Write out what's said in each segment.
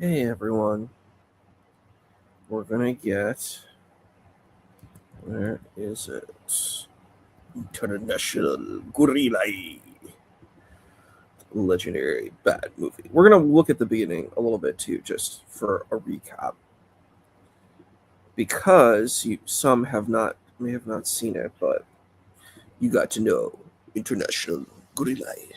Hey everyone, we're gonna get. Where is it? International Gorilay. Legendary bad movie. We're gonna look at the beginning a little bit too, just for a recap, because some may have not seen it, but you got to know International Gorilay.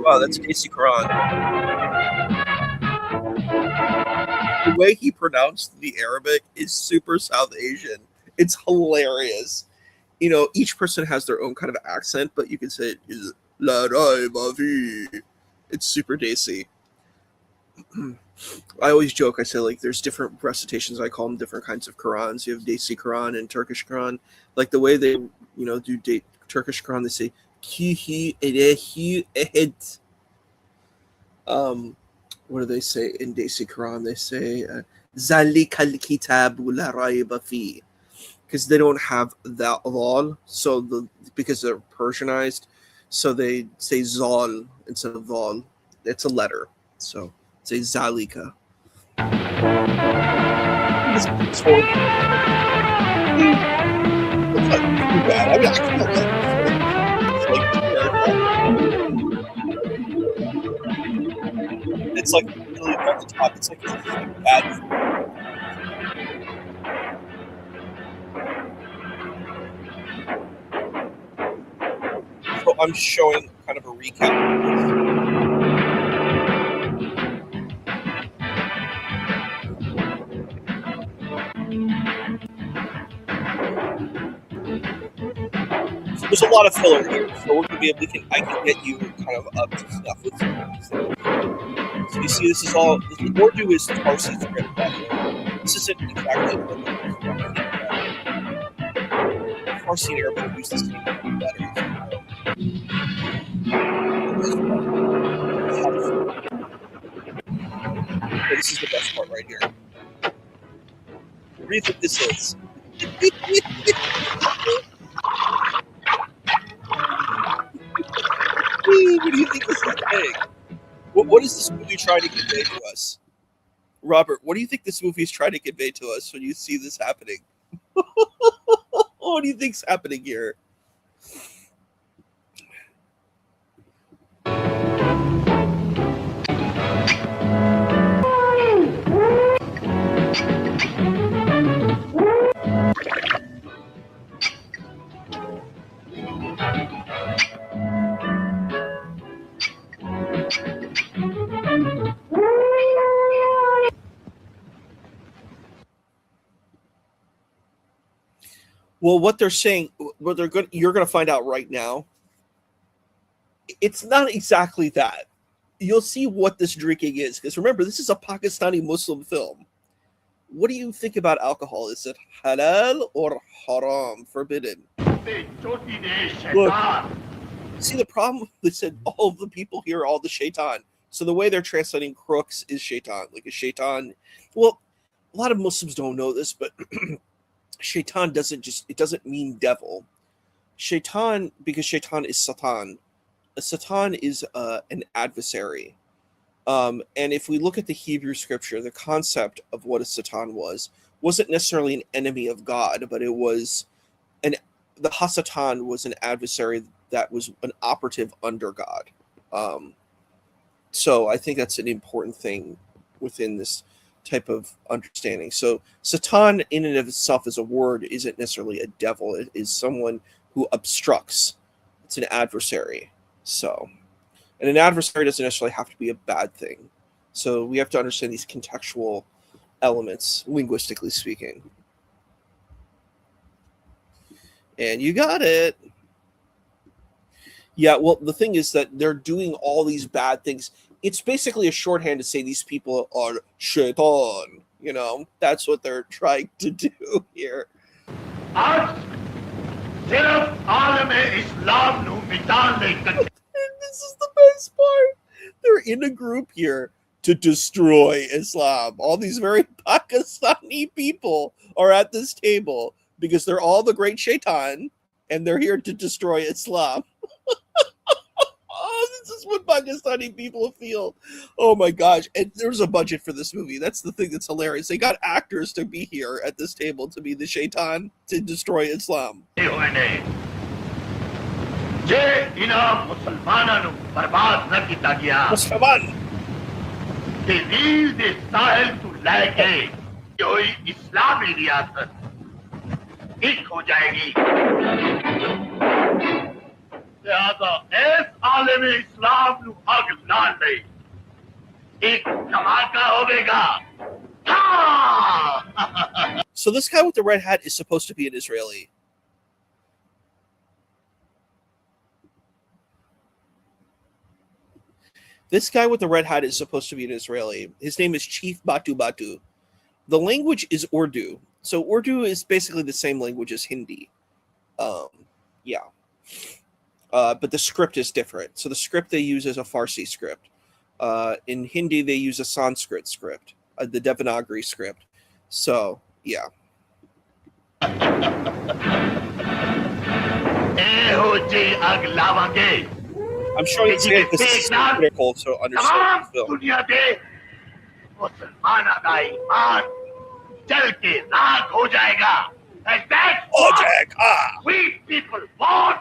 Wow, that's Casey Cron. The way he pronounced the Arabic is super South Asian. It's hilarious. Each person has their own kind of accent, but you can say it is La Rai Mavi. It's super Desi. I always joke, I say, like, there's different recitations. I call them different kinds of Qurans. You have Desi Quran and Turkish Quran. Like the way they, do Turkish Quran, they say, Kihi Erehi Ehed. What do they say in Desi Quran? They say, Zalik al Kitabu la Raiba fi. Because they don't have that lol, because they're Persianized, so they say zol instead of vol. It's a letter, so say zalika. It's not too bad. I mean, I feel like it's like really over the top. It's like bad. So I'm showing kind of a recap. So there's a lot of filler here, so we're gonna be able I can get you kind of up to snuff with some of these things. So you see, this is all the Urdu is Farsi script, by the way. This isn't exactly what Farsi and Arabic use the same letters. But this is the best part right here. What do you think this is? What do you think this is saying? What is this movie trying to convey to us? Robert, what do you think this movie is trying to convey to us when you see this happening? What do you think's happening here? Well, what they're saying, you're going to find out right now. It's not exactly that. You'll see what this drinking is, because remember, this is a Pakistani Muslim film. What do you think about alcohol? Is it halal or haram, forbidden? Look, see the problem? They said all of the people here are all the shaitan. So the way they're translating crooks is shaitan. Like a shaitan. Well, a lot of Muslims don't know this, but shaitan doesn't mean devil. Shaitan, because shaitan is Satan. A Satan is an adversary. And if we look at the Hebrew scripture, the concept of what a Satan wasn't necessarily an enemy of God, but it was the Hasatan was an adversary that was an operative under God. So I think that's an important thing within this type of understanding. So Satan in and of itself as a word isn't necessarily a devil. It is someone who obstructs. It's an adversary. So, and an adversary doesn't necessarily have to be a bad thing. So we have to understand these contextual elements, linguistically speaking. And you got it. Yeah, well, the thing is that they're doing all these bad things. It's basically a shorthand to say these people are shaitan. That's what they're trying to do here. This is the best part. They're in a group here. to destroy Islam. All these very Pakistani people are at this table because they're all the great shaitan and they're here to destroy Islam. Oh, this is what Pakistani people feel. Oh my gosh. And there's a budget for this movie. That's the thing that's hilarious. They got actors to be here at this table to be the shaitan to destroy Islam. Musliman. So this guy with the red hat is supposed to be an Israeli. This guy with the red hat is supposed to be an Israeli. His name is Chief Batu Batu. The language is Urdu. So Urdu is basically the same language as Hindi. Yeah. But the script is different. So the script they use is a Farsi script. In Hindi, they use a Sanskrit script, the Devanagari script. So, yeah. I'm showing you this is critical to understand the film. We people want.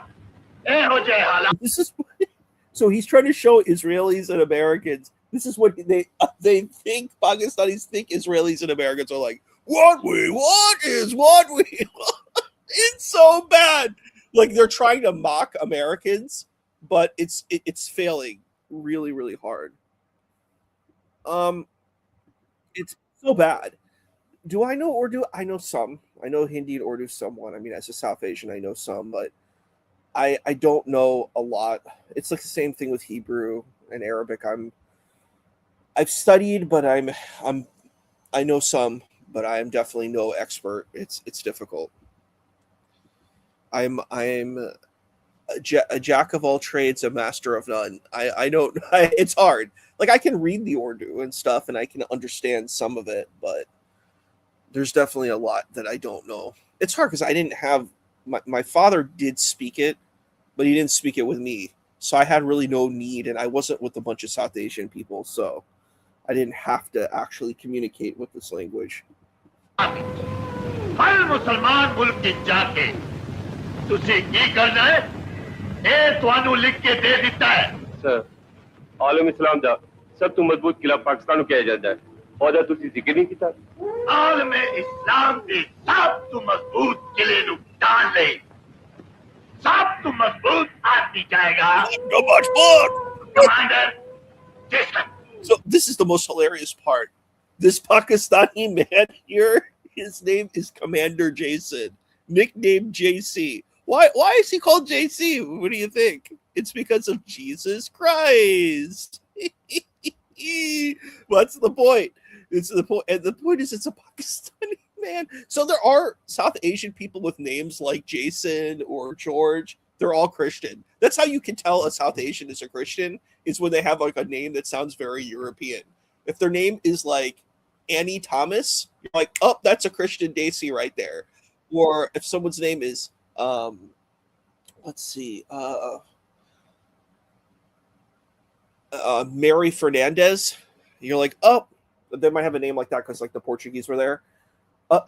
This is so he's trying to show Israelis and Americans. This is what they think. Pakistanis think Israelis and Americans are like. What we want is what we want. It's so bad. Like they're trying to mock Americans, but it's failing really, really hard. It's so bad. Do I know Urdu? I know some. I know Hindi and Urdu somewhat. I mean, as a South Asian, I know some, but I don't know a lot. It's like the same thing with Hebrew and Arabic. I've studied, but I know some, but I am definitely no expert. It's difficult. I'm a jack of all trades, a master of none. I don't. It's hard. Like I can read the Urdu and stuff, and I can understand some of it, but there's definitely a lot that I don't know. It's hard because I didn't have my father did speak it, but he didn't speak it with me, so I had really no need, and I wasn't with a bunch of South Asian people, so I didn't have to actually communicate with this language. Sir, आलम इस्लाम दा सब तो मजबूत किला पाकिस्तान को किया जाता है और दा तुसी जिक्र नहीं किया आलम इस्लाम दे सब तो मजबूत किले नु डाल ले सब तो मजबूत आती जाएगा So much more. Commander Jason. So this is the most hilarious part. This Pakistani man here, his name is Commander Jason, nicknamed JC. Why is he called JC? What do you think? It's because of Jesus Christ. What's the point? It's the point, and the point is it's a Pakistani man. So there are South Asian people with names like Jason or George. They're all Christian. That's how you can tell a South Asian is a Christian, is when they have like a name that sounds very European. If their name is like Annie Thomas, you're like, oh, that's a Christian Daisy right there. Or if someone's name is let's see, Mary Fernandez, you're like, oh, they might have a name like that because like the Portuguese were there.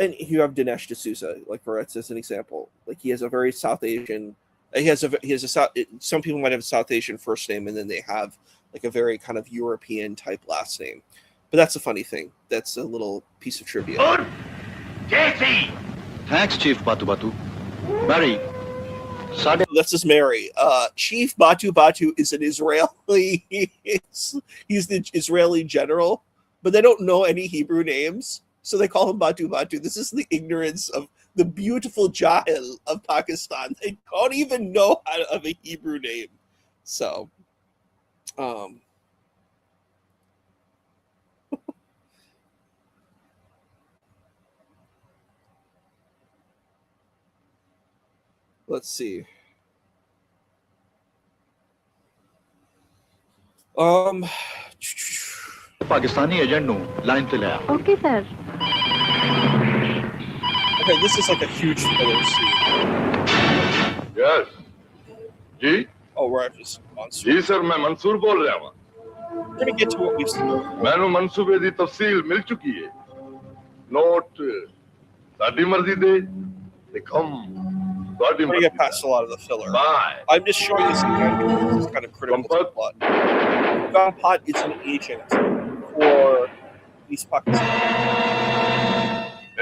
And you have Dinesh D'Souza, like for instance, an example. Like he has a very South Asian. He has a South. Some people might have a South Asian first name, and then they have like a very kind of European type last name. But that's a funny thing. That's a little piece of trivia. JC. Thanks, Chief Batu Batu. Mary. That's just Mary. Chief Batu Batu is an Israeli. He's the Israeli general, but they don't know any Hebrew names, so they call him Batu Batu. This is the ignorance of the beautiful Jahil of Pakistan. They don't even know how of a Hebrew name. So, let's see. Pakistani agent नु line ते ले आ। Okay, sir. Okay, this is like a huge filler scene. Yes. जी Oh, we're at this monster. जी sir मैं मंसूर बोल रहा हूँ We're gonna get to what we've seen. मैनू मंसूबे दी तफसील मिल चुकी है नोट साडी मर्जी दे कम साडी We're gonna get past a lot of the filler. Bye I'm just showing this again because this is kind of critical to the plot. Gunpot is an agent for East Pakistan.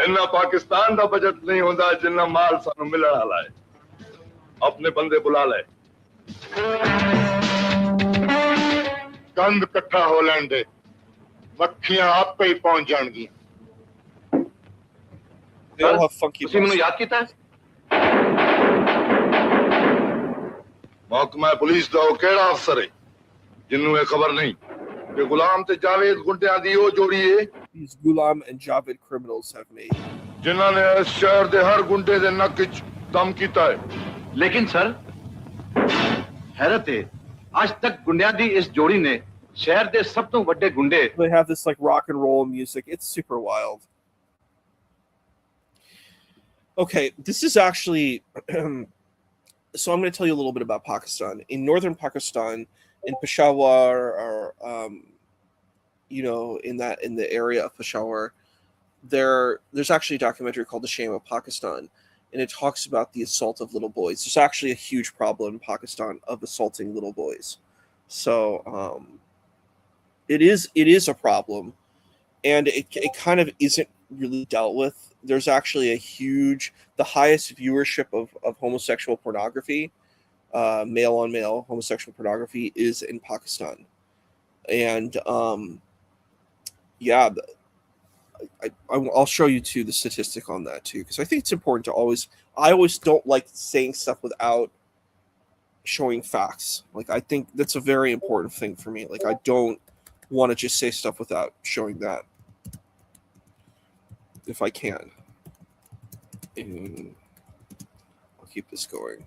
इन्ना पाकिस्तान दा budget नहीं होंदा जिन्ना माल सानू मिलण वाला है अपने बंदे बुला ले गंद इकट्ठा हो लैण दे मक्खियां आपे ही पहुंच जाणगियां They all have funky ਤੁਸੀਂ ਮੈਨੂੰ bosses. ਯਾਦ ਕੀਤਾ महकमा पुलिस दा ओ केड़ा अफसर है जिन्नू ये खबर नहीं कि गुलाम ते जावेद गुंडियां दी ओ जोड़ी है These Ghulam and Javed criminals have made. जिन्हां ने इस शहर दे हर गुंडे दे नक विच दम कीता है लेकिन सर हैरत है आज तक गुंडियां दी इस जोड़ी ने शहर दे सब तो बड़े गुंडे They have this like rock and roll music. It's super wild. Okay, this is actually so I'm going to tell you a little bit about Pakistan. In northern Pakistan, in Peshawar, or you know, in the area of Peshawar, there's actually a documentary called The Shame of Pakistan, and it talks about the assault of little boys. There's actually a huge problem in Pakistan of assaulting little boys. So it is a problem, and it kind of isn't really dealt with. There's actually the highest viewership of homosexual pornography, male on male homosexual pornography is in Pakistan. And yeah, I'll show you too the statistic on that too, because I think it's important to I always don't like saying stuff without showing facts. Like I think that's a very important thing for me. Like I don't want to just say stuff without showing that. If I can. And I'll keep this going.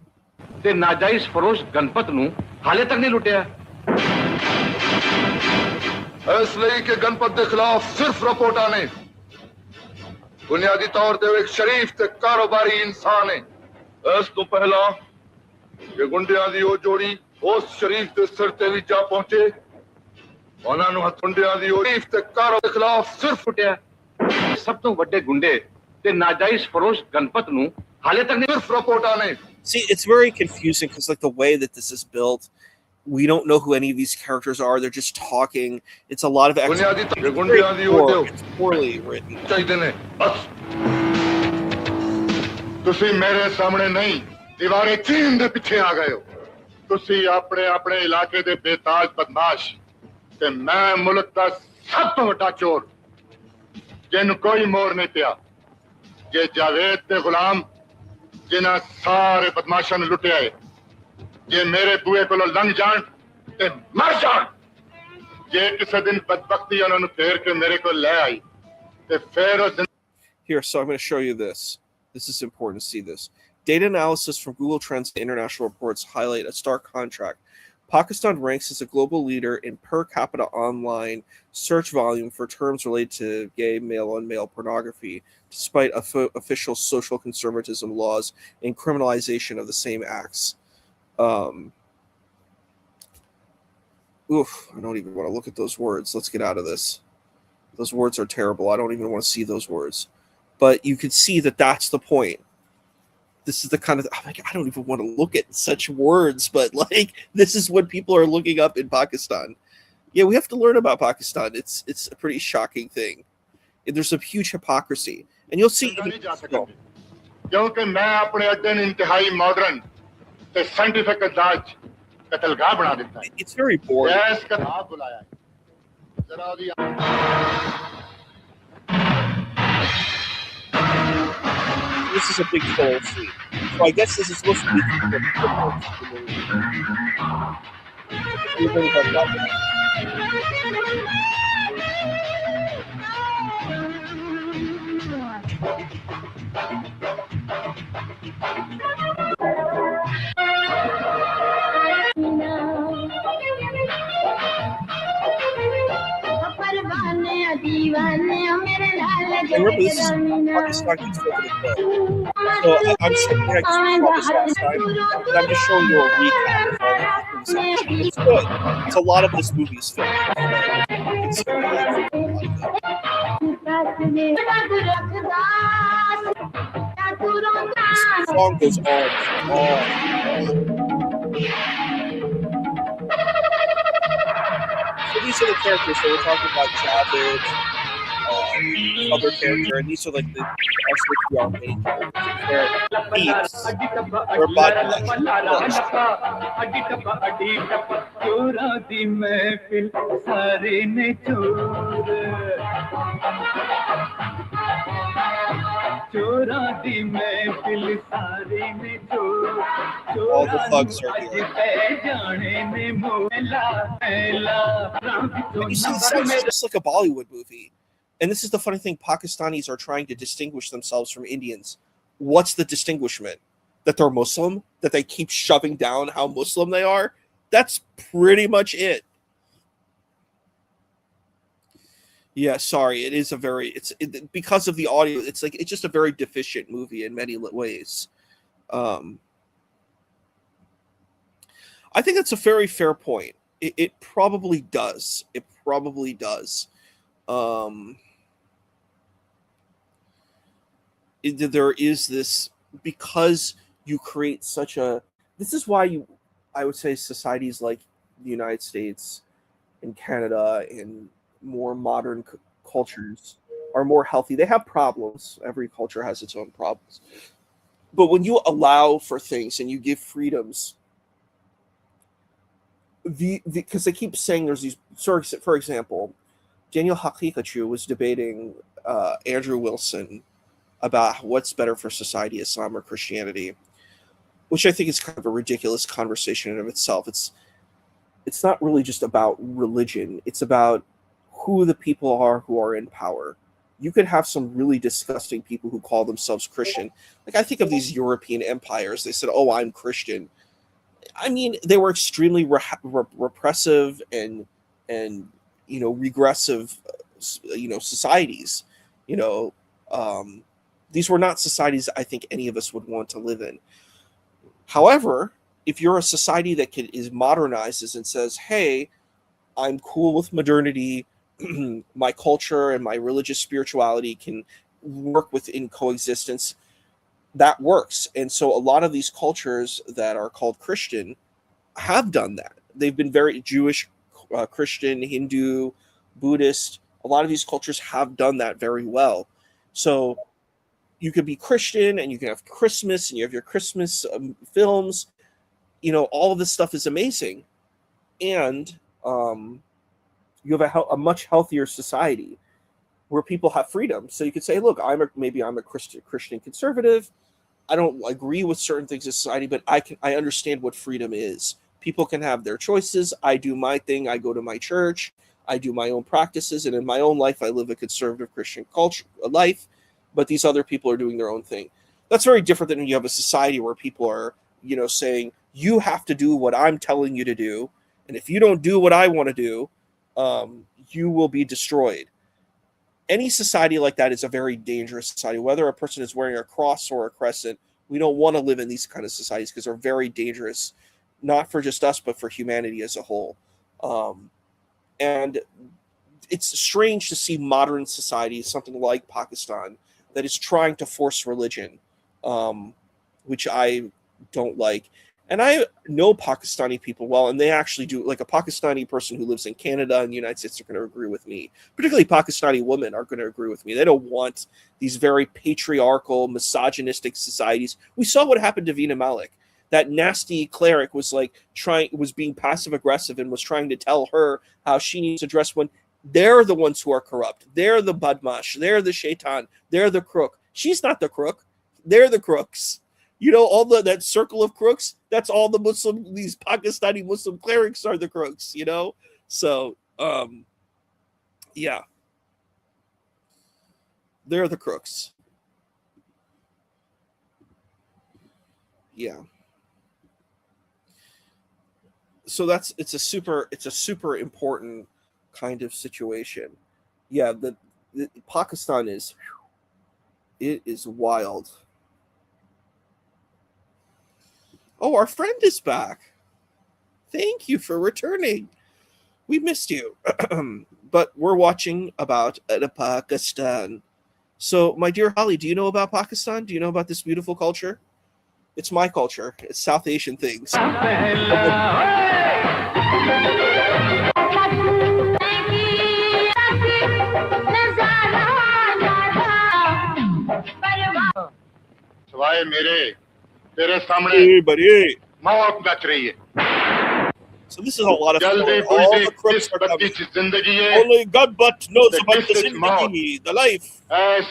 ते नाजायज फरोश गणपत नु हाले तक नहीं लुटिया इसलिए कि गणपत के खिलाफ सिर्फ रिपोर्ट आने बुनियादी तौर पे एक शरीफ ते कारोबारी इंसान है इस तो पहला ये गुंडियां दी ओ जोड़ी उस शरीफ ते सिर ते भी जा पहुंचे ਉਹਨਾਂ ਨੂੰ ਗੁੰਡਿਆਂ ਦੀ ਸ਼ਰੀਫ ਤੇ ਕਾਰੋ ਦੇ ਖਿਲਾਫ ਸਿਰਫ लुटिया सब तो बड़े गुंडे ते नाजायज फरोश गणपत नु हाले तक नहीं सिर्फ रिपोर्ट आने See, it's very confusing because like the way that this is built, we don't know who any of these characters are. They're just talking. It's a lot of बुनियादी it's गुंडियां the O दिਓ it's poorly written. ਚਾਹੀਦੇ ਨੇ ਬਸ ਤੁਸੀਂ ਮੇਰੇ ਸਾਹਮਣੇ ਨਹੀਂ ਦੀਵਾਰੇ ਚੀਨ ਦੇ ਪਿੱਛੇ ਆ ਗਏ ਹੋ ਤੁਸੀਂ ਆਪਣੇ ਆਪਣੇ ਇਲਾਕੇ ਦੇ ਬੇਤਾਜ ਬਦਮਾਸ਼ ਤੇ ਮੈਂ ਮੁਲਕ ਦਾ ਸਭ ਤੋਂ ਵੱਡਾ ਚੋਰ ਜਿਹਨੂੰ ਕੋਈ ਮੋੜ ਨਹੀਂ ਪਿਆ ਜੇ ਜਾਵੇਦ ਤੇ ਗੁਲਾਮ ਜਿਨ੍ਹਾਂ ਸਾਰੇ ਬਦਮਾਸ਼ਾਂ ਨੂੰ ਲੁੱਟਿਆ ਹੈ ਜੇ ਮੇਰੇ ਬੂਏ ਕੋਲੋਂ ਲੰਘ ਜਾਣ ਤੇ ਮਰ ਜਾਣ ਜੇ ਕਿਸੇ ਦਿਨ ਬਦਬਖਤੀ ਉਹਨਾਂ ਨੂੰ ਫੇਰ ਕੇ ਮੇਰੇ ਕੋਲ ਲੈ ਆਈ ਤੇ ਫੇਰ ਉਹ Here, so I'm going to show you this. This is important to see this. Data analysis from Google Trends and international reports highlight a stark contrast. Pakistan ranks as a global leader in per capita online search volume for terms related to gay male-on-male pornography, despite official social conservatism laws and criminalization of the same acts. I don't even want to look at those words. Let's get out of this. Those words are terrible. I don't even want to see those words. But you can see that that's the point. This is the kind of I'm like, I don't even want to look at such words, but like this is what people are looking up in Pakistan. Yeah, we have to learn about Pakistan. It's a pretty shocking thing. There's a huge hypocrisy, and you'll see. क्योंकि मैं अपने अड्डे ने इंतहाई modern ते scientific अंदाज कत्लगाह बना देता है It's very boring. गैस का आप बुलाया है जरा भी This is a big full scene. So I guess this is supposed to be the remember, this is Pakistani film. So I'm saying I just saw this last time, and I'm just showing you a recap of all the things actually. It's good. It's a lot of this movie's film. It's a really good This song goes on and on. So these are the characters. So we're talking about Javed, other character, and these are like the our main characters. They're thieves. They're Badmaash. All the thugs are here. And you see, it sounds just like a Bollywood movie. And this is the funny thing: Pakistanis are trying to distinguish themselves from Indians. What's the distinguishment? That they're Muslim? That they keep shoving down how Muslim they are? That's pretty much it. Yeah, sorry. It is a very because of the audio. It's just a very deficient movie in many ways. I think that's a very fair point. It probably does. It probably does. There is this, because you create such a. This is why I would say societies like the United States and Canada and more modern cultures are more healthy. They have problems. Every culture has its own problems. But when you allow for things and you give freedoms, because they keep saying there's these. For example, Daniel Hakikachu was debating Andrew Wilson about what's better for society, Islam or Christianity, which I think is kind of a ridiculous conversation in of itself. It's not really just about religion. It's about who the people are who are in power. You could have some really disgusting people who call themselves Christian. Like, I think of these European empires. They said, "Oh, I'm Christian." I mean, they were extremely repressive and regressive, societies. These were not societies I think any of us would want to live in. However, if you're a society that is modernizes and says, "Hey, I'm cool with modernity. My culture and my religious spirituality can work within coexistence," that works. And so a lot of these cultures that are called Christian have done that. They've been very Jewish, Christian, Hindu, Buddhist. A lot of these cultures have done that very well. So you could be Christian and you can have Christmas and you have your Christmas films. All of this stuff is amazing. And you have a much healthier society where people have freedom. So you could say, look, maybe I'm a Christian conservative. I don't agree with certain things in society, but I understand what freedom is. People can have their choices. I do my thing. I go to my church. I do my own practices. And in my own life, I live a conservative Christian life. But these other people are doing their own thing. That's very different than when you have a society where people are, saying, you have to do what I'm telling you to do. And if you don't do what I want to do, you will be destroyed. Any society like that is a very dangerous society. Whether a person is wearing a cross or a crescent, we don't want to live in these kind of societies because they're very dangerous, not for just us, but for humanity as a whole. And it's strange to see modern societies, something like Pakistan, that is trying to force religion, which I don't like. And I know Pakistani people well, and they actually do. Like, a Pakistani person who lives in Canada and the United States are going to agree with me. Particularly Pakistani women are going to agree with me. They don't want these very patriarchal, misogynistic societies. We saw what happened to Veena Malik. That nasty cleric was being passive aggressive and was trying to tell her how she needs to dress when they're the ones who are corrupt. They're the badmash. They're the shaitan. They're the crook. She's not the crook. They're the crooks. All that circle of crooks, that's all these Pakistani Muslim clerics are the crooks, So, yeah. They're the crooks. Yeah. So it's a super important kind of situation. yeah, the Pakistan is, it is wild. Oh, our friend is back. Thank you for returning. We missed you. But we're watching about Pakistan. So, my dear Holly, do you know about Pakistan? Do you know about this beautiful culture? It's my culture. It's South Asian things. सवाए मेरे तेरे सामने Hey, buddy. मौत नच रही है. So this is a lot of fun. जल्दी All बुझती the crooks किस are बत्ती coming. की जिंदगी है. Only God but knows The about the distance mouth. zindagi, the life.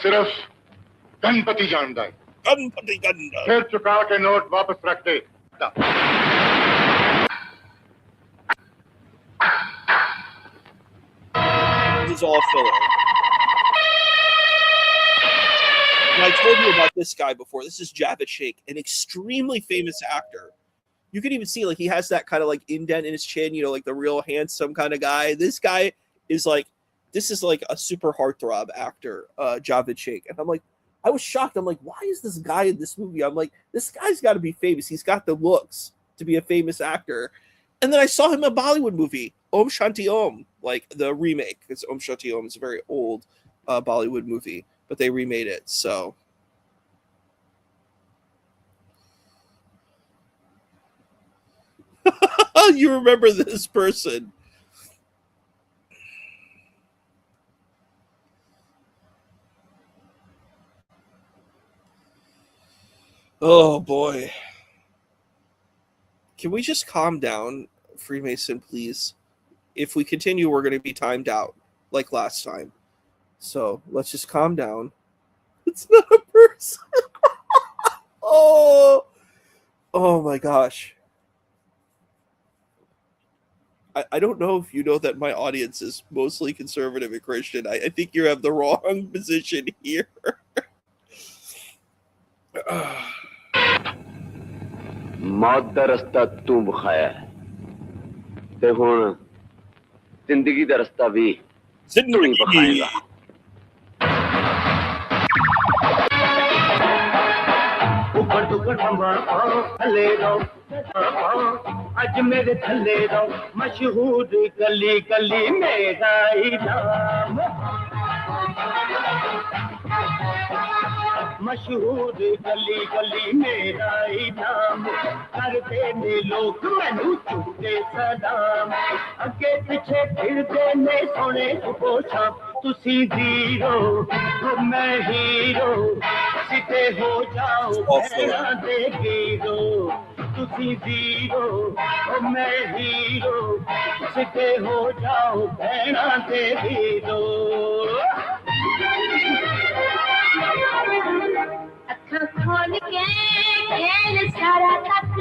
सिर्फ गणपति जानता है. Ganpati Ganda. फिर चुका के नोट वापस रख दे. This is all filler. And I told you about this guy before. This is Javed Sheikh, an extremely famous actor. You can even see like he has that kind of like indent in his chin, you know, like the real handsome kind of guy. This guy is like, this is like a super heartthrob actor, Javed Sheikh. And I'm like, I was shocked. I'm like, why is this guy in this movie? I'm like, this guy's got to be famous. He's got the looks to be a famous actor. And then I saw him in a Bollywood movie, Om Shanti Om, like the remake. Because Om Shanti Om is a very old Bollywood movie, but they remade it. So. You remember this person. Oh boy. Can we just calm down, Freemason, please? If we continue, we're going to be timed out like last time. So let's just calm down. It's not a person. Oh my gosh. I don't know if you know that my audience is mostly conservative and Christian. I think you have the wrong position here. मौत दा रस्ता तू बखाया ते हुण जिंदगी दा रस्ता भी तू ही बखाएगा. ऊपर टुकड़ थले रहो अज मेरे थले रहो मशहूर गली गली मेरा इनाम मशहूर गली गली मेरा इनाम करते ने लोग मैनू चुके सलाम अगे पीछे फिरदे ने सोने पोछा तुसी जीरो मैं हीरो सीधे हो जाओ भैना दे हीरो तुसी जीरो मैं हीरो सीधे हो जाओ भैना दे हीरो. अखा खोल के खेल सारा तक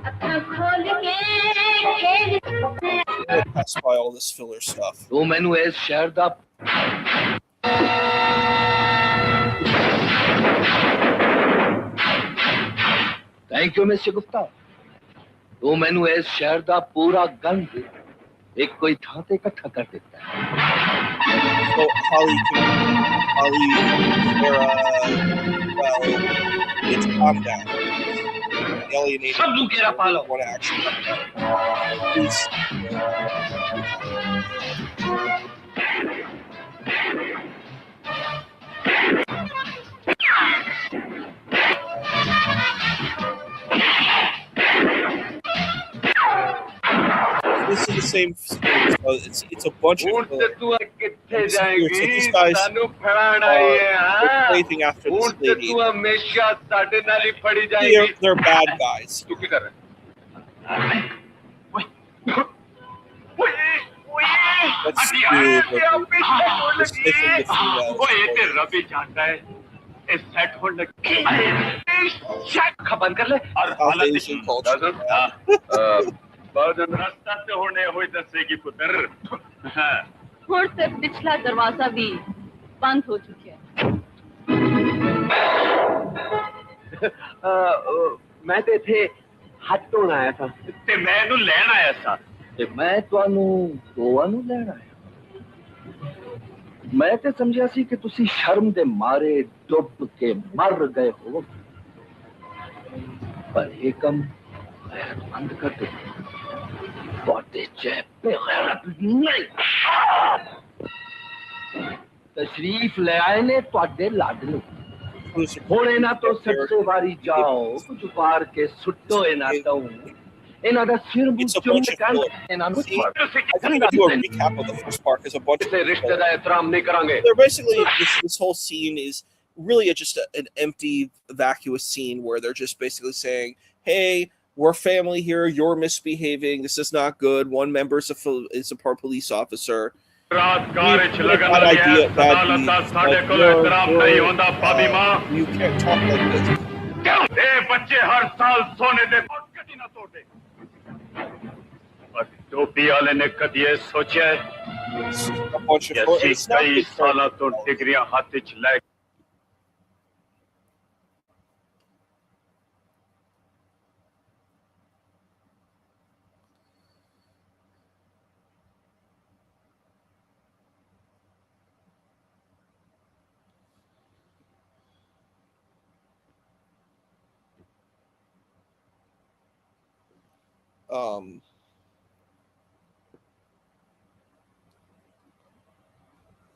अखा खोल के खेल Pass by all this filler stuff. तू मैनू इस शहर दा थैंक यू मिस्टर गुप्ता. तू मैनू इस शहर दा पूरा गंद एक कोई थां ते इकट्ठा कर देता है. So Holly, well, it's calm down. Alienated. सब तू केरा पालो. Want to actually please. This is the same. It's a bunch of. These guys anything after this lady. They're bad guys. That's stupid. They're sniffing the females. खबर कर ले और South Asian culture. रास्ता से होने हुई दसेगी पुत्र. थोड़ से पिछला दरवाजा भी बंद हो चुके हैं. मैं तो इथे हट होना आया था ते मैं नु लेन आया था ਤੇ ਮੈਂ ਤੁਹਾਨੂੰ ਗੋਆ ਨੂੰ ਲੈਣ ਆਇਆ। ਮੈਂ ਤੇ ਸਮਝਿਆ ਸੀ ਕਿ ਤੁਸੀਂ ਸ਼ਰਮ ਦੇ ਮਾਰੇ ਡੁੱਬ ਕੇ ਮਰ ਗਏ ਹੋ, ਪਰ ਇਹ ਕੰਮ ਗੈਰਤਮੰਦ ਕਰ ਦਿੱਤਾ। ਤੁਹਾਡੇ ਚ ਬੇਗੈਰਤ ਨਹੀਂ। ਤਸ਼ਰੀਫ ਲੈ ਆਏ ਨੇ ਤੁਹਾਡੇ ਲਾਡਲੇ। ਹੁਣ ਇਹਨਾਂ ਤੋਂ ਸੱਚੇ ਵਾਰੀ ਜਾਓ, ਕੁਝ ਪਾਰ ਕੇ ਸੁੱਟੋ ਇਹਨਾਂ ਤੋਂ। ਇਹਨਾਂ ਦਾ ਸਿਰ It's a ਚੁੰਮ bunch of ਕੇ filler. ਇਹਨਾਂ ਨੂੰ See, I think I'm gonna do a recap of the first part because a bunch of ਰਿਸ਼ਤੇ ਦਾ ਇਤਰਾਮ ਨਹੀਂ ਕਰਾਂਗੇ। they're basically this whole scene is really just an empty, vacuous scene where they're just basically saying, "Hey, we're family here. You're misbehaving. This is not good. One member is a police officer." You can't talk like this. टोपी वाले ने कदी ये सोचा है A bunch of it's not कई good साल तो for- डिग्रियां हाथ च लै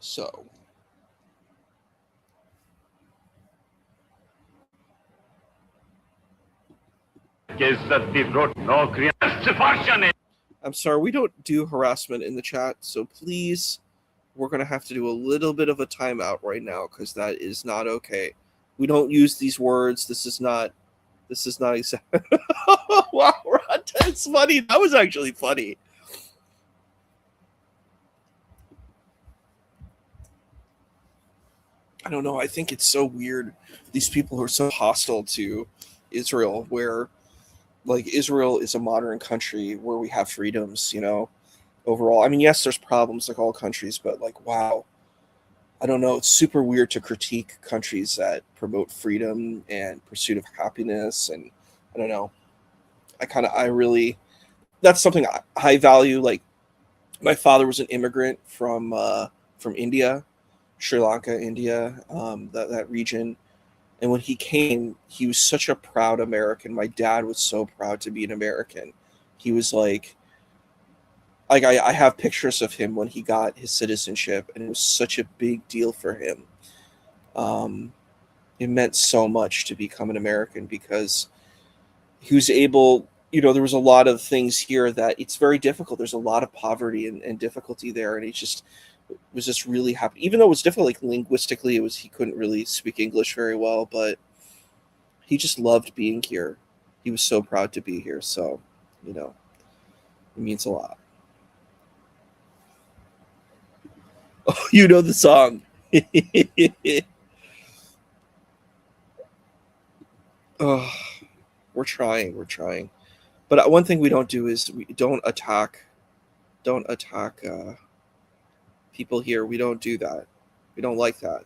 So के इज्जत दी रोट नौकरियां सिफारिशां ने I'm sorry, we don't do harassment in the chat, so please, we're gonna have to do a little bit of a timeout right now because that is not okay. We don't use these words. This is not exactly. Wow, that's funny. That was actually funny. I don't know. I think it's so weird. These people are so hostile to Israel, where like Israel is a modern country where we have freedoms, overall. I mean, yes, there's problems like all countries, but like, wow, I don't know. It's super weird to critique countries that promote freedom and pursuit of happiness. And I don't know. That's something I value. Like, my father was an immigrant from India, Sri Lanka, India, that region. And when he came, he was such a proud American. My dad was so proud to be an American. He was like I have pictures of him when he got his citizenship, and it was such a big deal for him. It meant so much to become an American because he was able, there was a lot of things here that it's very difficult. There's a lot of poverty and difficulty there. And he was just really happy, even though it was difficult, like linguistically, he couldn't really speak English very well, but he just loved being here. He was so proud to be here. So, it means a lot. Oh, you know the song. Oh, we're trying. But one thing we don't do is we don't attack people here. We don't do that. We don't like that.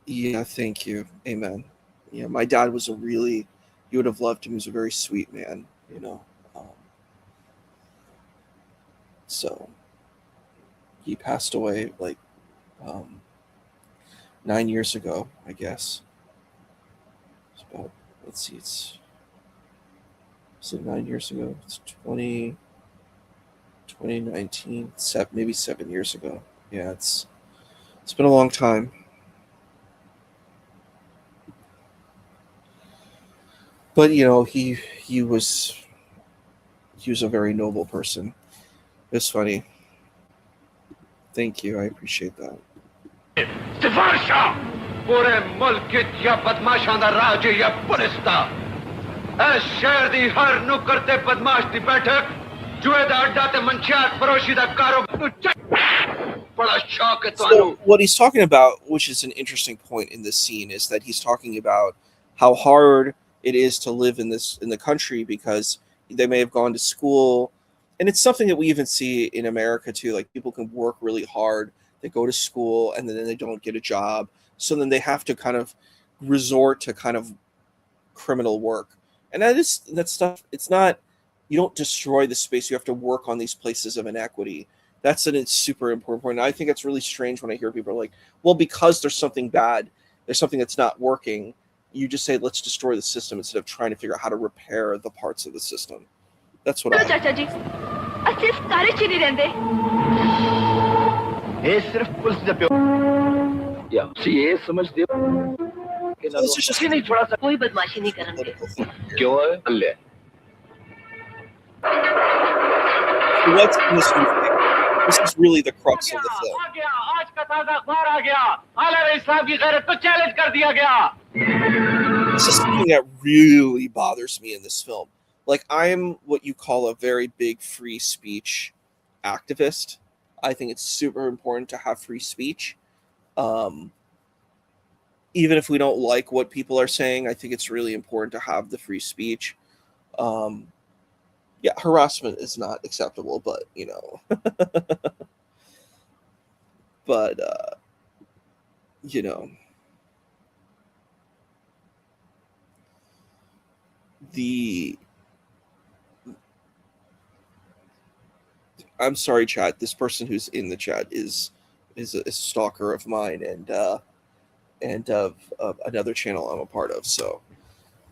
Yeah, thank you. Amen. Yeah, my dad was you would have loved him. He was a very sweet man, so he passed away like 9 years ago, I guess. It's about, let's see, is it 9 years ago? It's 2019, maybe 7 years ago. Yeah, it's been a long time. But he was a very noble person. It's funny. Thank you. I appreciate that. सिफारिशां पूरे मुल्क या बदमाशां दा राज या police दा इस शहर दी हर नुक्कर ते बदमाश दी बैठक जुए दा अड्डा ते मंशियात फरोशी दा कारोबार बड़ा शौक है So what he's talking about, which is an interesting point in this scene, is that he's talking about how hard it is to live in the country because they may have gone to school. And it's something that we even see in America too. Like, people can work really hard. They go to school and then they don't get a job. So then they have to kind of resort to kind of criminal work. And that stuff, it's not You don't destroy the space. You have to work on these places of inequity. That's a super important point. And I think it's really strange when I hear people like, well, because there's something bad, there's something that's not working, you just say, let's destroy the system instead of trying to figure out how to repair the parts of the system. That's what चाचा जी अच्छे सारे चीनी रहंदे ये सिर्फ police दे प्यो या सी ये समझ दे कि ना just नहीं थोड़ा सा कोई बदमाशी नहीं करन दे क्यों है ले So what's in this movie? This is really the crux of the film. आ गया आज का ताजा अखबार आ गया आला इस्लाम की गैरत को चैलेंज कर दिया गया This is something that really bothers me in this film. Like, I'm what you call a very big free speech activist. I think it's super important to have free speech. Even if we don't like what people are saying, I think it's really important to have the free speech. Yeah, harassment is not acceptable, but, you know. But, you know. I'm sorry, chat. This person who's in the chat is a stalker of mine and of another channel I'm a part of. So,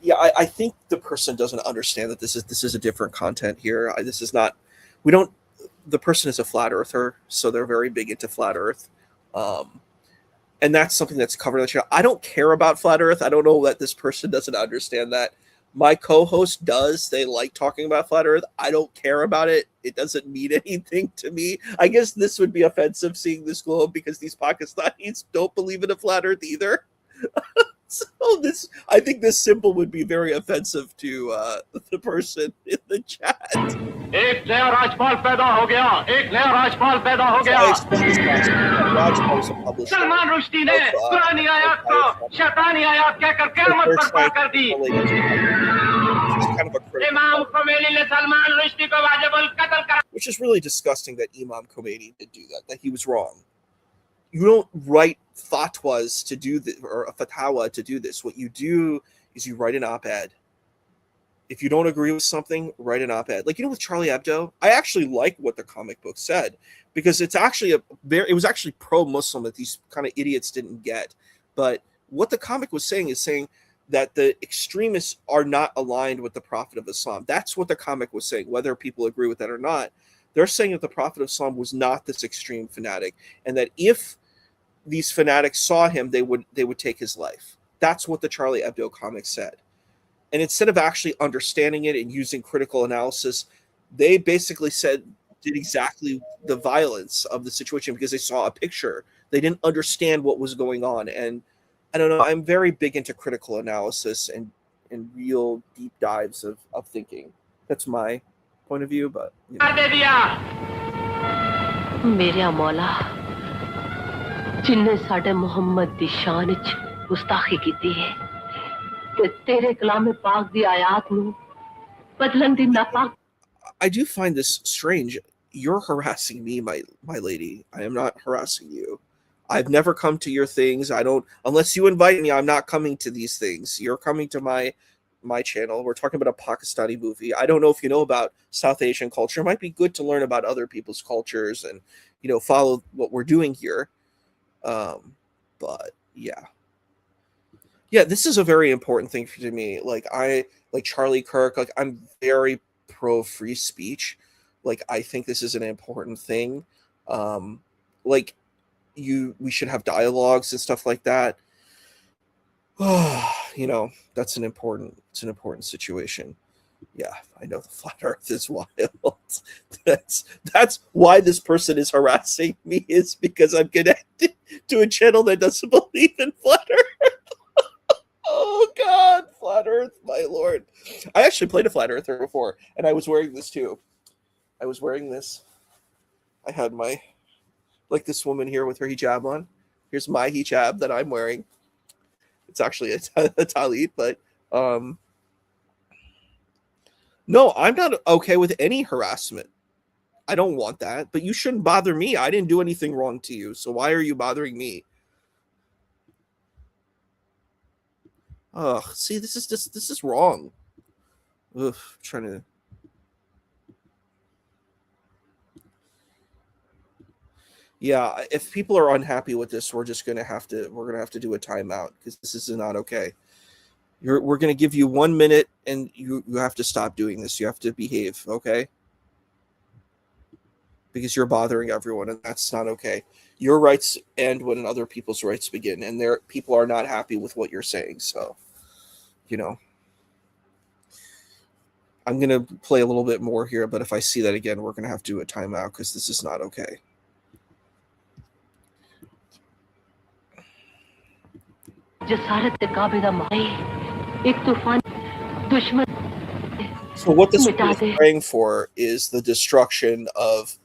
yeah, I think the person doesn't understand that this is a different content here. This is not. We don't. The person is a flat earther, so they're very big into flat Earth, and that's something that's covered on the channel. I don't care about flat Earth. I don't know that this person doesn't understand that. My co-host does. They like talking about flat Earth. I don't care about it. It doesn't mean anything to me. I guess this would be offensive, seeing this globe, because these Pakistanis don't believe in a flat Earth either. So I think this symbol would be very offensive to the person in the chat. एक नया राजपाल पैदा हो गया एक नया राजपाल पैदा हो गया सलमान रुश्दी ने पुरानी आयत को शैतानी आयत कहकर क़यामत बर्पा कर दी इमाम खोमेनी ने सलमान रुश्दी को वाजिबुल कत्ल करा. Which is really disgusting that Imam Khomeini did do that he was wrong. You don't write fatwas to do this, or a fatwa to do this. What you do is you write an op-ed. If you don't agree with something, write an op-ed. Like, you know, with Charlie Hebdo, I actually like what the comic book said, because it's actually it was actually pro-Muslim that these kind of idiots didn't get. But what the comic was saying is saying that the extremists are not aligned with the Prophet of Islam. That's what the comic was saying, whether people agree with that or not. They're saying that the Prophet of Islam was not this extreme fanatic, and that if these fanatics saw him, they would take his life. That's what the Charlie Hebdo comic said. And instead of actually understanding it and using critical analysis, they basically did exactly the violence of the situation because they saw a picture. They didn't understand what was going on. And I don't know, I'm very big into critical analysis and real deep dives of thinking. That's my point of view, but you know. मेरा मौला जिन्ने साडे मोहम्मद दी शान च गुस्ताखी कीती है ते तेरे कलाम पाक दी आयात नु बदलन दी नापाक. I do find this strange. You're harassing me, my lady. I am not harassing you. I've never come to your things. I don't, unless you invite me, I'm not coming to these things. You're coming to my channel. We're talking about a Pakistani movie. I don't know if you know about South Asian culture. It might be good to learn about other people's cultures and, you know, follow what we're doing here. But yeah, this is a very important thing to me. Like, I like Charlie Kirk. Like, I'm very pro free speech. Like, I think this is an important thing. Like, we should have dialogues and stuff like that. You know, it's an important situation. Yeah, I know the flat earth is wild. That's why this person is harassing me, is because I'm connected to a channel that doesn't believe in flat earth. Oh God, flat earth, my lord. I actually played a flat earther before, and I was wearing this too. I was wearing this. I had my, like, this woman here with her hijab on. Here's my hijab that I'm wearing. It's actually a talit, but no, I'm not okay with any harassment. I don't want that, but you shouldn't bother me. I didn't do anything wrong to you, so why are you bothering me? Ugh, see, this is wrong. Ugh, trying to. Yeah, if people are unhappy with this, we're gonna have to do a timeout because this is not okay. We're gonna give you 1 minute, and you have to stop doing this. You have to behave, okay? Because you're bothering everyone, and that's not okay. Your rights end when other people's rights begin, and people are not happy with what you're saying. So, I'm gonna play a little bit more here, but if I see that again, we're gonna have to do a timeout because this is not okay. So what this is praying for is the destruction of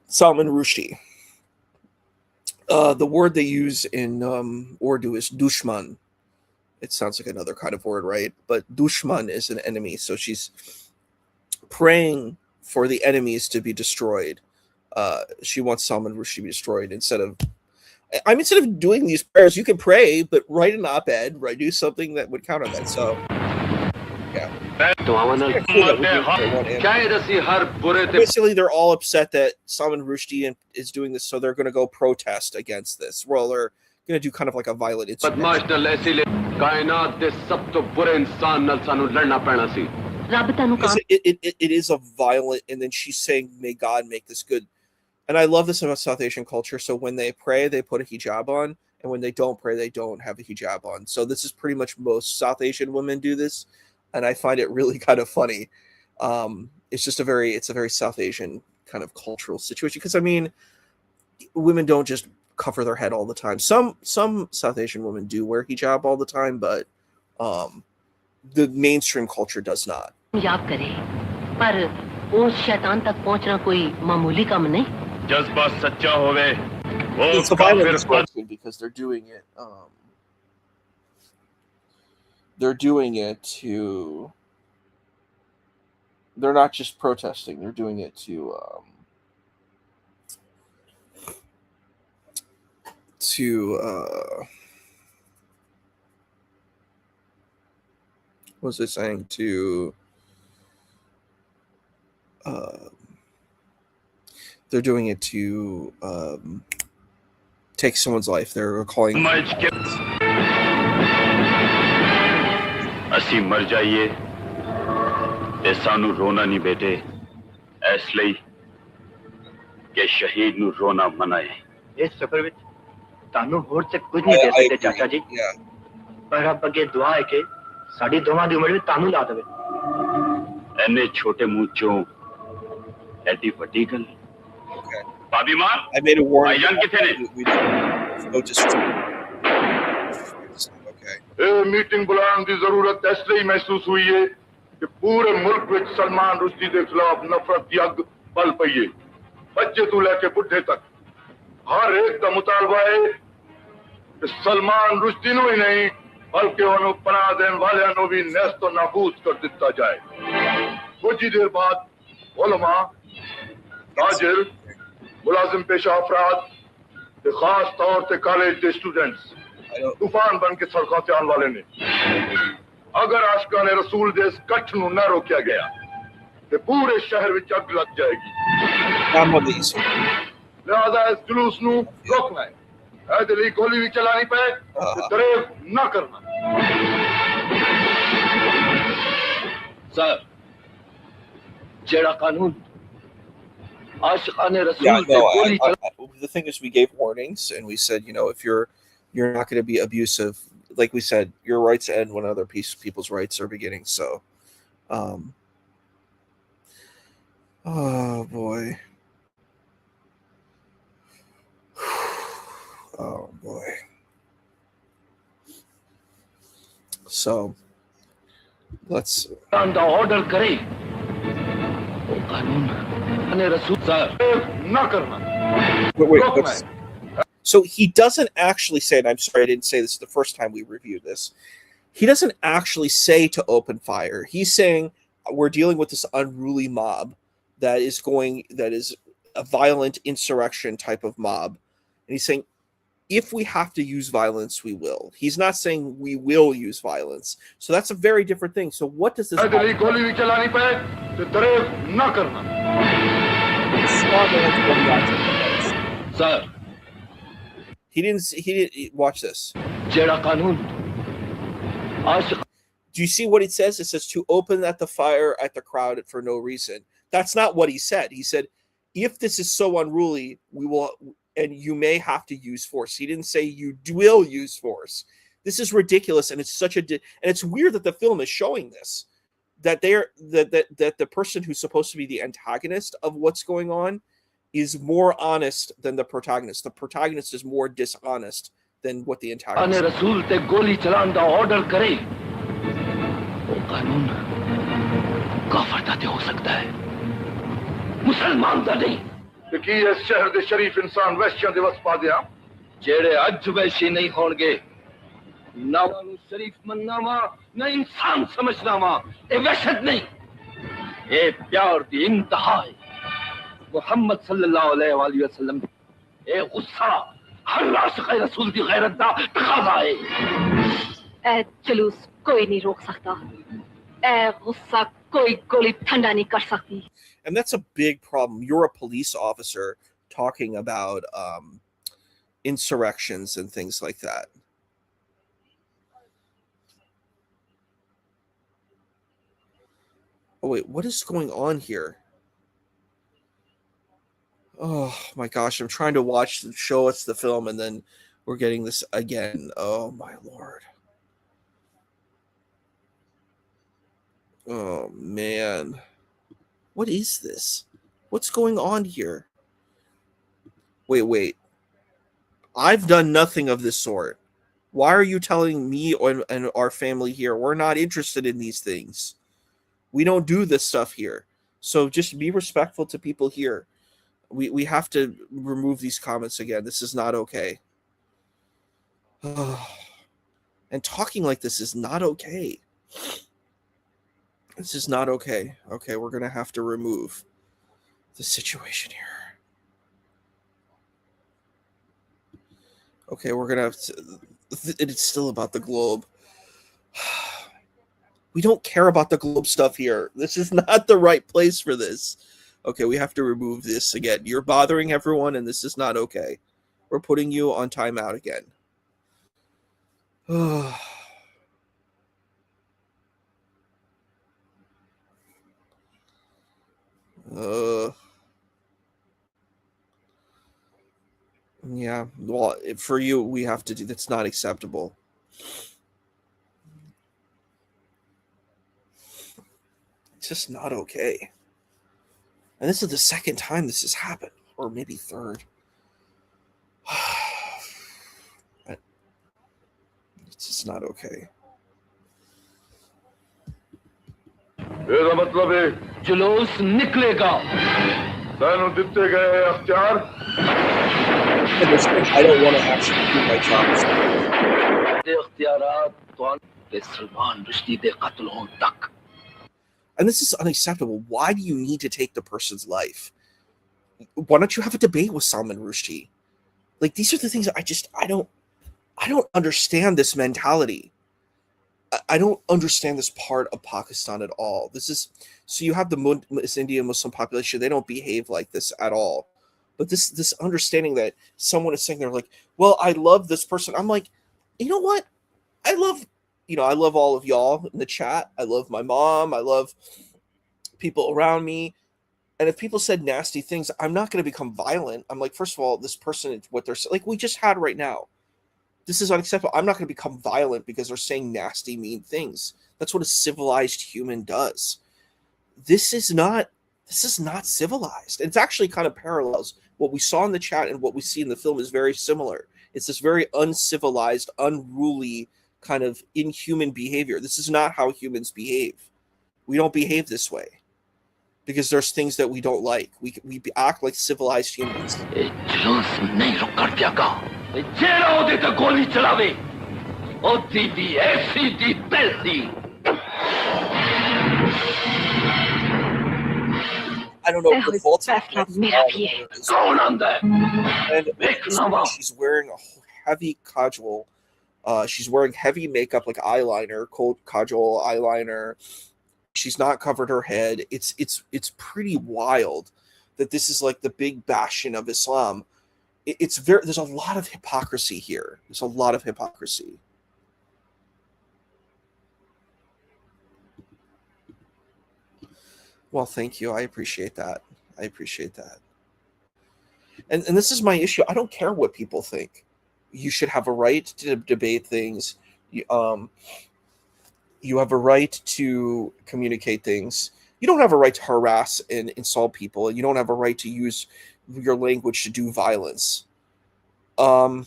Salman Rushdie. The word they use in Urdu is dushman. It sounds like another kind of word, right? But dushman is an enemy. So she's praying for the enemies to be destroyed. She wants Salman Rushdie to be destroyed instead of doing these prayers, you can pray, but write an op-ed, do something that would counter that. So, yeah. Basically, they're all upset that Salman Rushdie is doing this, so they're going to go protest against this. Well, they're going to do kind of like a violent insurrection. It is a violent, and then she's saying, may God make this good. And I love this about South Asian culture. So when they pray, they put a hijab on. And when they don't pray, they don't have a hijab on. So this is pretty much most South Asian women do this. And I find it really kind of funny. It's a very South Asian kind of cultural situation. Because, women don't just cover their head all the time. Some South Asian women do wear hijab all the time. But the mainstream culture does not. It's a violent insurrection because they're doing it. They're doing it to. They're not just protesting; they're doing it to. What was I saying? They're doing it to take someone's life. They're calling. ਅਸੀਂ ਮਰ ਜਾਈਏ ਤੇ ਸਾਨੂੰ ਰੋਣਾ ਨਹੀਂ ਬੇਟੇ ਇਸ ਲਈ ਕਿ ਸ਼ਹੀਦ ਨੂੰ ਰੋਣਾ ਮਨਾਏ ਇਸ ਸਫਰ ਵਿੱਚ ਤੁਹਾਨੂੰ ਹੋਰ ਤੇ ਕੁਝ ਨਹੀਂ ਦੇ ਸਕਦੇ ਚਾਚਾ ਜੀ ਪਰ ਰੱਬ ਅੱਗੇ ਦੁਆ ਹੈ ਕਿ ਸਾਡੀ ਦੋਵਾਂ ਦੀ ਉਮਰ ਵੀ ਤੁਹਾਨੂੰ ਲਾ ਦੇਵੇ ਐਨੇ ਛੋਟੇ ਮੂੰਹ ਚੋਂ ਐਡੀ ਵੱਡੀ ਗੱਲ ਭਾਬੀ ਮਾਂ ਭਾਈਜਾਨ ਕਿੱਥੇ ਨੇ मीटिंग बुलाने की जरूरत इसलिए महसूस हुई है कि पूरे मुल्क में सलमान रुश्दी के खिलाफ नफरत की अग पल पई है बच्चे तो लेके बुढ़े तक हर एक का मुतालबा है कि सलमान रुश्दी नु ही नहीं बल्कि उन्होंने पनाह देने वाले नु भी नेस्त और नाबूद कर दिता जाए कुछ ही देर बाद उलमा ताजिर मुलाजिम पेशा अफराद खास तौर से कॉलेज के स्टूडेंट्स तूफान बन के सड़कों से आने वाले ने अगर आशिकान रसूल दे इस कठ नूं ना रोकिया गया तो पूरे शहर विच अग लग जाएगी लिहाजा इस जुलूस नूं रोकना है ऐ दिली गोली भी चलानी पे ते दरेव ना करना सर जेड़ा कानून आशिकान रसूल पे गोली the thing is we gave warnings and we said if you're not going to be abusive. Like we said, your rights end when other people's rights are beginning. So, oh boy. Oh boy. So, let's. The order करे. कानून ने रसूल sir ना करना. Wait. So he doesn't actually say, and I'm sorry I didn't say this the first time we reviewed this, he doesn't actually say to open fire. He's saying we're dealing with this unruly mob that is a violent insurrection type of mob. And he's saying, if we have to use violence, we will. He's not saying we will use violence. So that's a very different thing. So what does this Sir, He didn't watch this. jeda kanun. Do you see what it says? It says to open at the fire at the crowd for no reason. That's not what he said. He said, if this is so unruly, we will, and you may have to use force. He didn't say you will use force. This is ridiculous, and it's such and it's weird that the film is showing this. That the person who's supposed to be the antagonist of what's going on is more honest than the protagonist. The protagonist is more dishonest than what the antagonist is. Rasool te goli chalan da order kare. वो कानून काफर दा हो सकता है, मुसलमान दा नहीं। ਤੇ ਕੀ ਇਸ ਸ਼ਹਿਰ ਦੇ ਸ਼ਰੀਫ ਇਨਸਾਨ ਵਹਿਸ਼ੀਆਂ ਦੇ ਵਸ ਪਾ ਦਿਆਂ ਜਿਹੜੇ ਅੱਜ ਵੈਸ਼ੀ ਨਹੀਂ ਹੋਣਗੇ, ਨਾ ਨੂੰ ਸ਼ਰੀਫ ਮੰਨਣਾ ਵਾ, ਨਾ ਇਨਸਾਨ ਸਮਝਣਾ ਵਾ। ਇਹ ਵਹਿਸ਼ਤ ਨਹੀਂ, ਇਹ ਪਿਆਰ ਦੀ ਇੰਤਹਾ ਹੈ। ਮੁਹੰਮਦ ਸੱਲੱਲਾਹੁ अलैहि वसल्लम ਇਹ ਗੁੱਸਾ ਹਰ ਆशिक़ रसूल ਦੀ गैरत ਦਾ तकाज़ा है। ए जुलूस कोई नहीं रोक सकता, ए गुस्सा कोई गोली ठंडा नहीं कर सकती। And that's a big problem. You're a police officer talking about insurrections and things like that. Oh, wait, what is going on here? Oh, my gosh. I'm trying to show us the film, and then we're getting this again. Oh, my Lord. Oh, man. What is this? What's going on here? Wait. I've done nothing of this sort. Why are you telling me and our family here we're not interested in these things? We don't do this stuff here. So just be respectful to people here. We have to remove these comments again. This is not okay. And talking like this is not okay. This is not okay. Okay, we're going to have to remove the situation here. Okay, we're going to have to... It's still about the globe. We don't care about the globe stuff here. This is not the right place for this. Okay, we have to remove this again. You're bothering everyone, and this is not okay. We're putting you on timeout again. Yeah, well, for you, we have to do that's not acceptable. It's just not okay. And this is the second time this has happened, or maybe third. It's just not okay. ਇਹਦਾ ਮਤਲਬ ਹੈ जुलूस निकलेगा। ਸਾਨੂੰ ਦਿੱਤੇ ਗਏ ਅਖਤਿਆਰ I don't want to actually do my job. ਦੇ ਇਖਤਿਆਰਾਤ ਤੁਹਾਨੂੰ ਤੇ ਸਲਮਾਨ ਰੁਸ਼ਦੀ ਦੇ ਕਤਲ ਹੋਣ ਤੱਕ। And this is unacceptable. Why do you need to take the person's life? Why don't you have a debate with Salman Rushdie? Like, these are the things I don't understand this mentality. I don't understand this part of Pakistan at all. So you have the Indian Muslim population. They don't behave like this at all. But this understanding that someone is saying, they're like, well, I love this person. I'm like, you know what? I love all of y'all in the chat. I love my mom. I love people around me. And if people said nasty things, I'm not going to become violent. I'm like, first of all, this person, what they're like, we just had right now. This is unacceptable. I'm not going to become violent because they're saying nasty, mean things. That's what a civilized human does. This is not civilized. It's actually kind of parallels. What we saw in the chat and what we see in the film is very similar. It's this very uncivilized, unruly, kind of inhuman behavior. This is not how humans behave. We don't behave this way because there's things that we don't like. We act like civilized humans. I don't know if the vault and she's wearing a heavy kajal. She's wearing heavy makeup like eyeliner, cold kajal eyeliner. She's not covered her head. It's pretty wild. that this is like the big bastion of Islam. There's a lot of hypocrisy here. There's a lot of hypocrisy. Well, thank you. I appreciate that. I appreciate that. And this is my issue. I don't care what people think. You should have a right to debate things. You have a right to communicate things. You don't have a right to harass and insult people. You don't have a right to use your language to do violence. I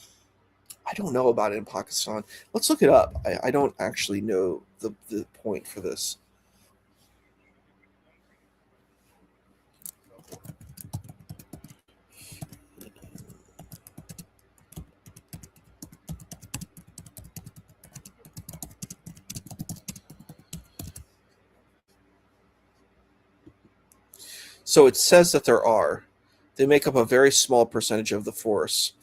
don't know about it in Pakistan. Let's look it up. I don't actually know the point for this. So it says that there are. They make up a very small percentage of the force.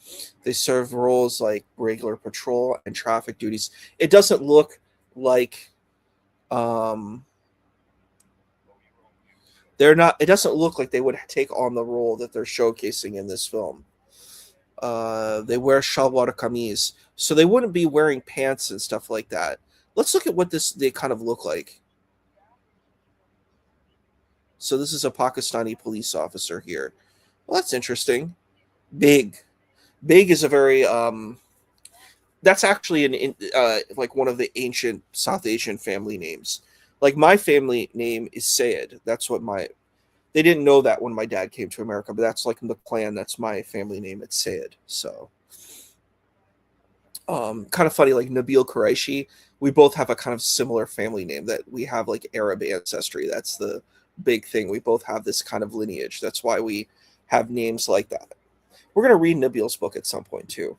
They serve roles like regular patrol and traffic duties. It doesn't look like they're not. It doesn't look like they would take on the role that they're showcasing in this film. They wear shalwar kameez, so they wouldn't be wearing pants and stuff like that. Let's look at what they kind of look like. So this is a Pakistani police officer here. Well, that's interesting. Big is a very that's actually like one of the ancient South Asian family names. Like my family name is Sayed. That's what they didn't know that when my dad came to America, but that's like in the clan. That's my family name. It's Sayed. So kind of funny, like Nabil Qureshi. We both have a kind of similar family name, that we have like Arab ancestry. That's the big thing. We both have this kind of lineage. That's why we have names like that. We're going to read Nabil's book at some point too.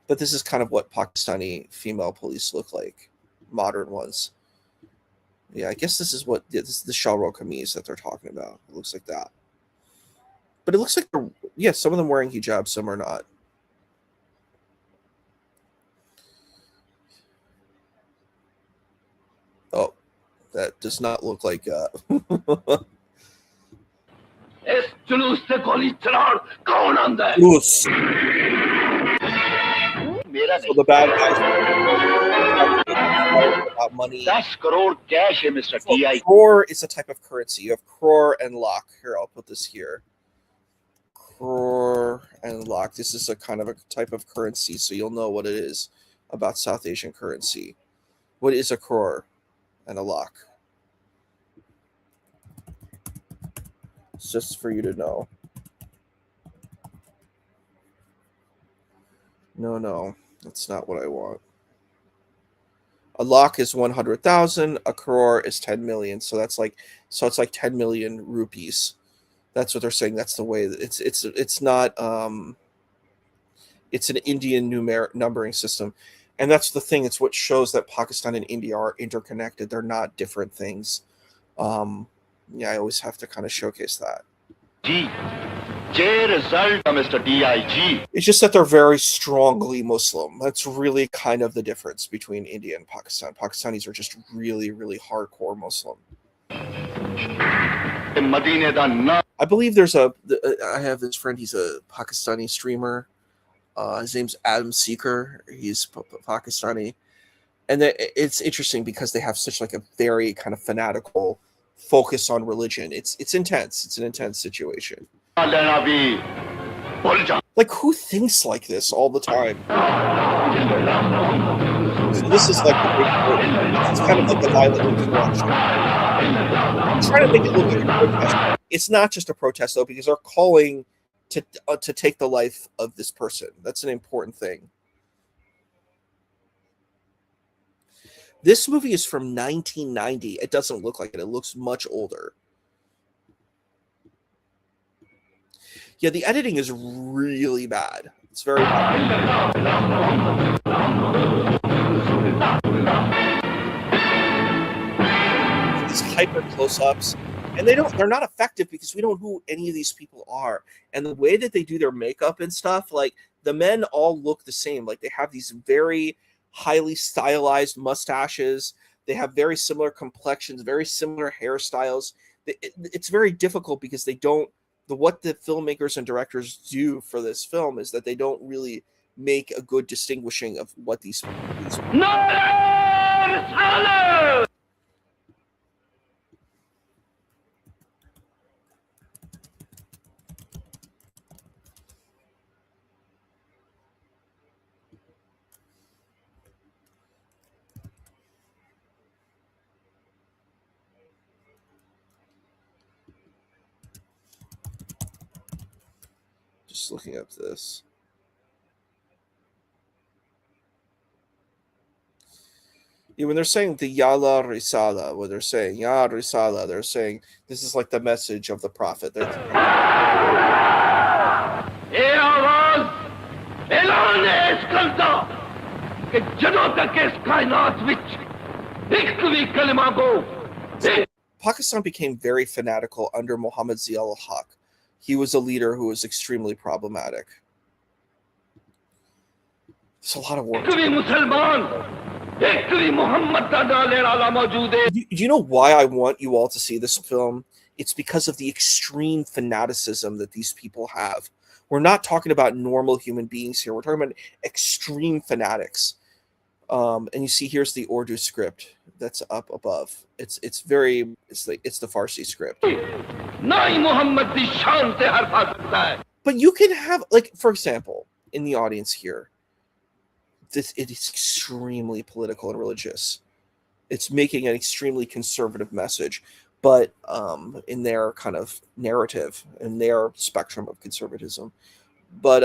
But this is kind of what Pakistani female police look like, modern ones. Yeah, I guess this is this is the shalwar kameez that they're talking about. It looks like that. But it looks like, some of them wearing hijab, some are not. Oh, that does not look like Juloos. So the bad guys about money. 10 crore cash hai, Mr. TI. Crore is a type of currency. You have crore and lakh. Here, I'll put this here. Crore and lakh. This is a kind of a type of currency, so you'll know what it is about South Asian currency. What is a crore and a lakh? It's just for you to know. No, that's not what I want. A lakh is 100,000. A crore is 10 million. So it's like 10 million rupees. That's what they're saying. That's the way that it's not. It's an Indian numbering system, and that's the thing. It's what shows that Pakistan and India are interconnected. They're not different things. I always have to kind of showcase that. Mr. DIG. It's just that they're very strongly Muslim. That's really kind of the difference between India and Pakistan. Pakistanis are just really, really hardcore Muslim. I believe I have this friend, he's a Pakistani streamer. His name's Adam Seeker. He's Pakistani. And it's interesting because they have such like a very kind of fanatical focus on religion. It's intense. It's an intense situation. Like, who thinks like this all the time? So this is like the big point. It's kind of like the violent insurrection. I'm trying to make it look like a protest. It's not just a protest, though, because they're calling to take the life of this person. That's an important thing. This movie is from 1990. It doesn't look like it. It looks much older. Yeah, the editing is really bad. It's very bad. These hyper close-ups, and they're not effective because we don't know who any of these people are. And the way that they do their makeup and stuff, like the men all look the same. Like they have these very highly stylized mustaches. They have very similar complexions, very similar hairstyles. It's very difficult because they don't what the filmmakers and directors do for this film is that they don't really make a good distinguishing of what these just looking up this. Yeah, when they're saying the Yala Risala, when they're saying Ya Risala, they're saying this is like the message of the prophet. Pakistan became very fanatical under Muhammad Zia-ul Haq. He was a leader who was extremely problematic. It's a lot of work. Do you know why I want you all to see this film? It's because of the extreme fanaticism that these people have. We're not talking about normal human beings here. We're talking about extreme fanatics. And you see, here's the Urdu script that's up above. It's the Farsi script. But you can have, like, for example, in the audience here, it is extremely political and religious. It's making an extremely conservative message, but in their kind of narrative, in their spectrum of conservatism. But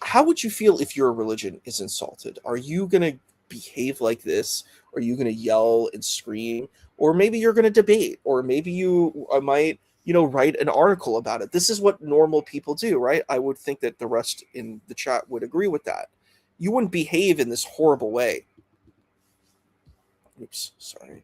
how would you feel if your religion is insulted? Are you going to behave like this? Are you going to yell and scream? Or maybe you're going to debate, or maybe you might, write an article about it. This is what normal people do, right? I would think that the rest in the chat would agree with that. You wouldn't behave in this horrible way. Oops, sorry.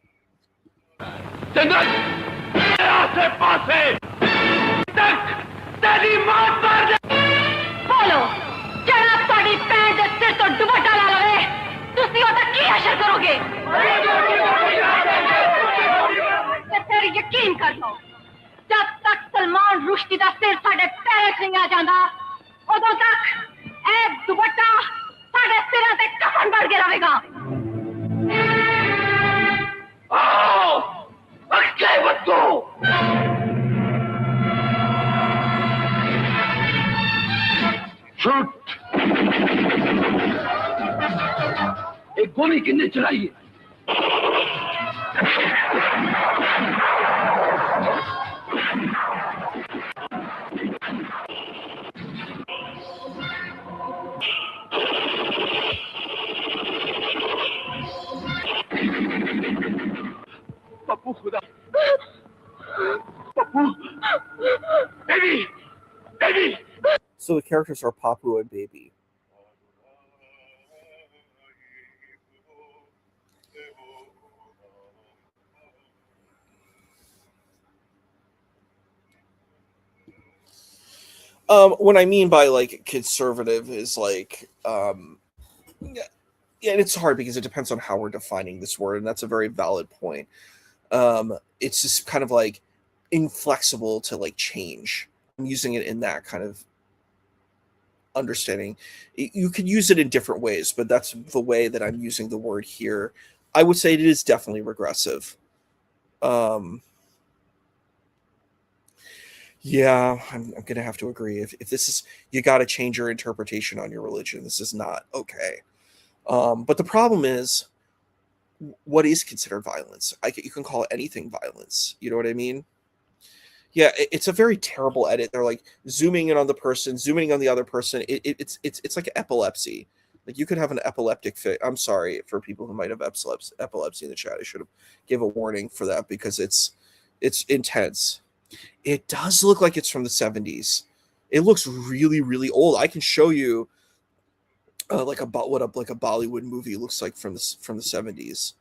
यकीन कर लो जब तक सलमान रुश्दी दा सिर साडे पैर च नहीं आ जांदा उदों तक ए दुपट्टा साडे सिरां ते कफन बन के रहेगा आओ अक्के बच्चो शूट एक गोली किन्ने चलाई है पप्पू खुदा Pappu baby baby. So the characters are Papu and Baby. What I mean by like conservative is like, yeah, and it's hard because it depends on how we're defining this word, and that's a very valid point. It's just kind of like inflexible to like change. I'm using it in that kind of understanding. You could use it in different ways, but that's the way that I'm using the word here. I would say it is definitely regressive. Yeah, I'm going to have to agree. If this is, you got to change your interpretation on your religion. This is not okay. But the problem is, what is considered violence? You can call anything violence. You know what I mean? Yeah, it's a very terrible edit. They're like zooming in on the person, zooming on the other person. It's like epilepsy. Like you could have an epileptic fit. I'm sorry for people who might have epilepsy in the chat. I should have give a warning for that because it's intense. It does look like it's from the 70s. It looks really, really old. I can show you like a Bollywood movie looks like from the 70s.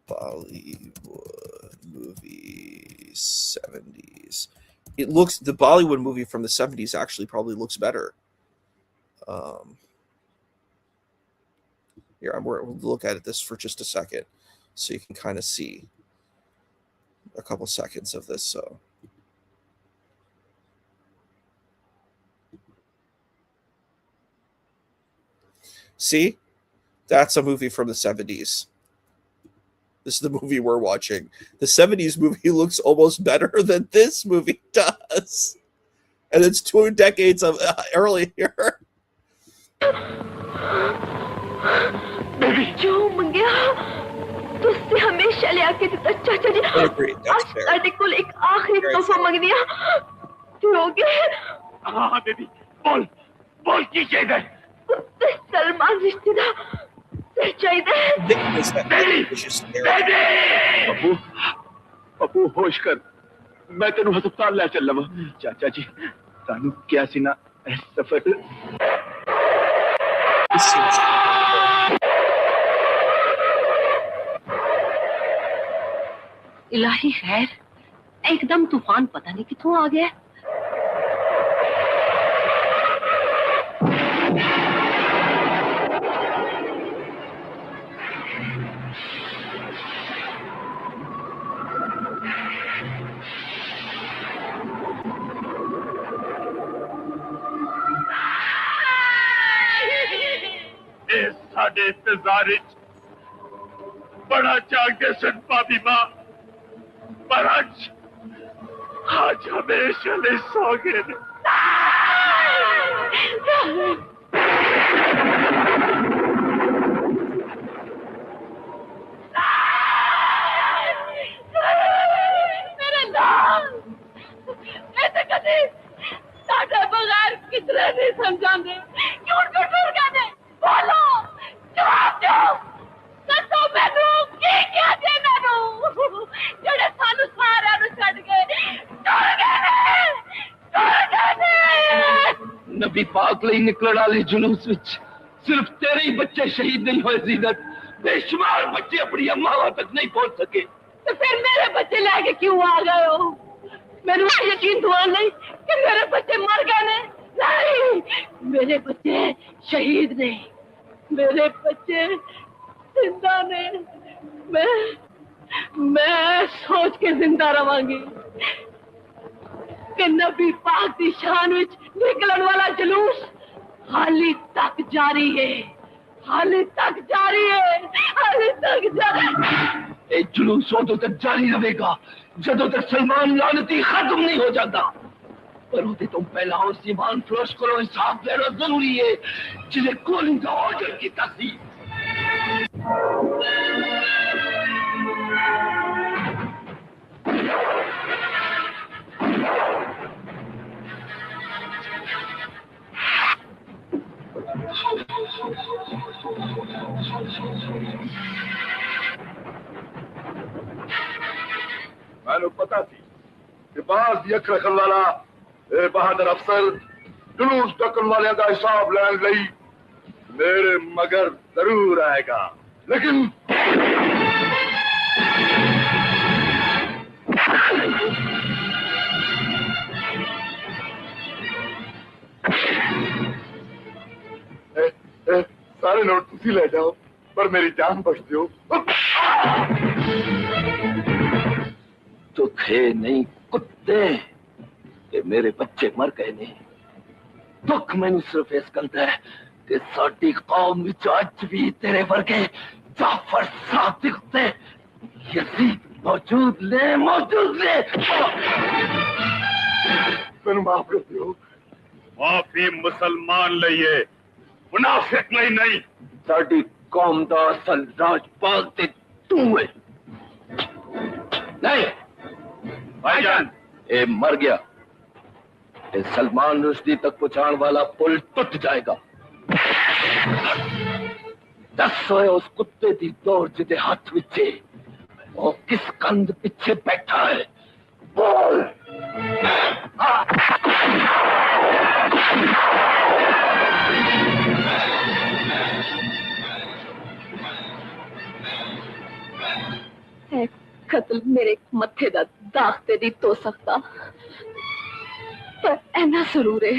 Bollywood movie 70s. The Bollywood movie from the 70s actually probably looks better. Here, we'll look at this for just a second so you can kind of see. a couple seconds of this. So, see, that's a movie from the 70s. This is the movie we're watching. The 70s movie looks almost better than this movie does. And it's 2 decades of earlier. Baby, जो मंगया तुझसे हमेशा ले आके देता चाचा जी। आज साढ़े को एक आखिरी तोहफा मंग दिया। दोगे? हाँ बेबी, बोल की चाहिए? तुझसे सलमान रिश्तेदार चाहिए। पप्पू होश कर, मैं तेन हस्पताल ले चल लवा। चाचा जी सानू क्या सी ना सफर। इलाही खैर, एकदम तूफान पता नहीं किथों आ गया। साडे इंतजार बड़ा जागे सन भाभी मां, पर आज हमेशा ले सो गए। मेरे नाम ऐसे कभी साडे बगैर कितने नहीं समझांदे, क्यों टूट गए? बोलो, जवाब दो। सच्चो मैनू की क्या दे मैनू जेड़े सानू सारा नु छड़ के टूट गए। नबी पाक ਲਈ ਨਿਕਲਣ ਵਾਲੇ जुलूस ਵਿੱਚ सिर्फ तेरे ही बच्चे शहीद नहीं हुए जीनत, बेशुमार बच्चे अपनी अम्मावां तक नहीं पहुंच सके। तो फिर मेरे बच्चे लेके क्यों आ गए हो? मैंने यकीन हुआ नहीं कि मेरे बच्चे मर गए ने। नहीं, मेरे बच्चे शहीद ने, मेरे बच्चे जिंदा ने। मैं सोच के जिंदा रवांगी कि नबी पाक दी शान विच निकलण वाला जुलूस हाली तक जारी है, हाली तक जारी है, हाली तक जारी। ये जुलूस उदों तक जारी रहेगा जदों तक सलमान लानती खत्म नहीं हो जाता। पर उसे तुम पहला उस ईमान फरोश करो, इंसाफ लेना जरूरी है जिन्हें कॉलिंग का ऑर्डर की तस्दीक। मैंने पता थी कि बाज यख रखन वाला बहादुर अफसर जुलूस ढकन वाले का हिसाब लैन लई मेरे मगर जरूर आएगा, लेकिन सारे नोट तुसी ले जाओ, पर मेरी जान बच दो। दुखे नहीं कुत्ते कि मेरे बच्चे मर गए ने। दुख मैनू सिर्फ इस गल दा है कि साडी कौम विच अज भी तेरे वर्गे जाफर सादिक ते यजीद मौजूद ले। मैनू माफ कर दो। माफी मुसलमान लइए, मुनाफिक नहीं। साडी कौम दा असल राजपाल ते तू है। नहीं भाईजान, ए मर गया। ए सलमान रुश्दी तक पहुंचाने वाला पुल टूट जाएगा। दस उस कुत्ते की दौड़ जिदे हाथ विचे वो किस कंध पीछे बैठा है, बोल। कत्ल मेरे मत्थे दा दाग ते नहीं तो सकता, पर ऐना जरूर है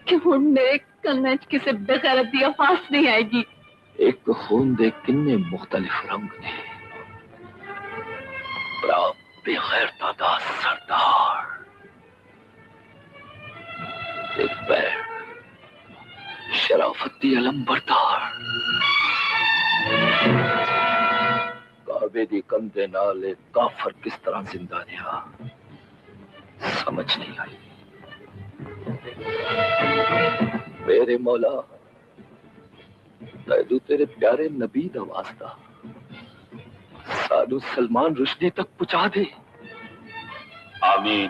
कि हुण मेरे कन्ने च किसी बेगैरत दी आवाज नहीं आएगी। एक खून दे किन्ने मुख्तलिफ रंग ने, पर बेगैरता सरदार एक पैर शराफती अलम बरदार काबे दी कंधे नाल एक काफर किस तरह जिंदा रहा समझ नहीं आई मेरे मौला तैदू तेरे प्यारे नबी दा वास्ता सानू सलमान रुश्दी तक पहुंचा दे आमीन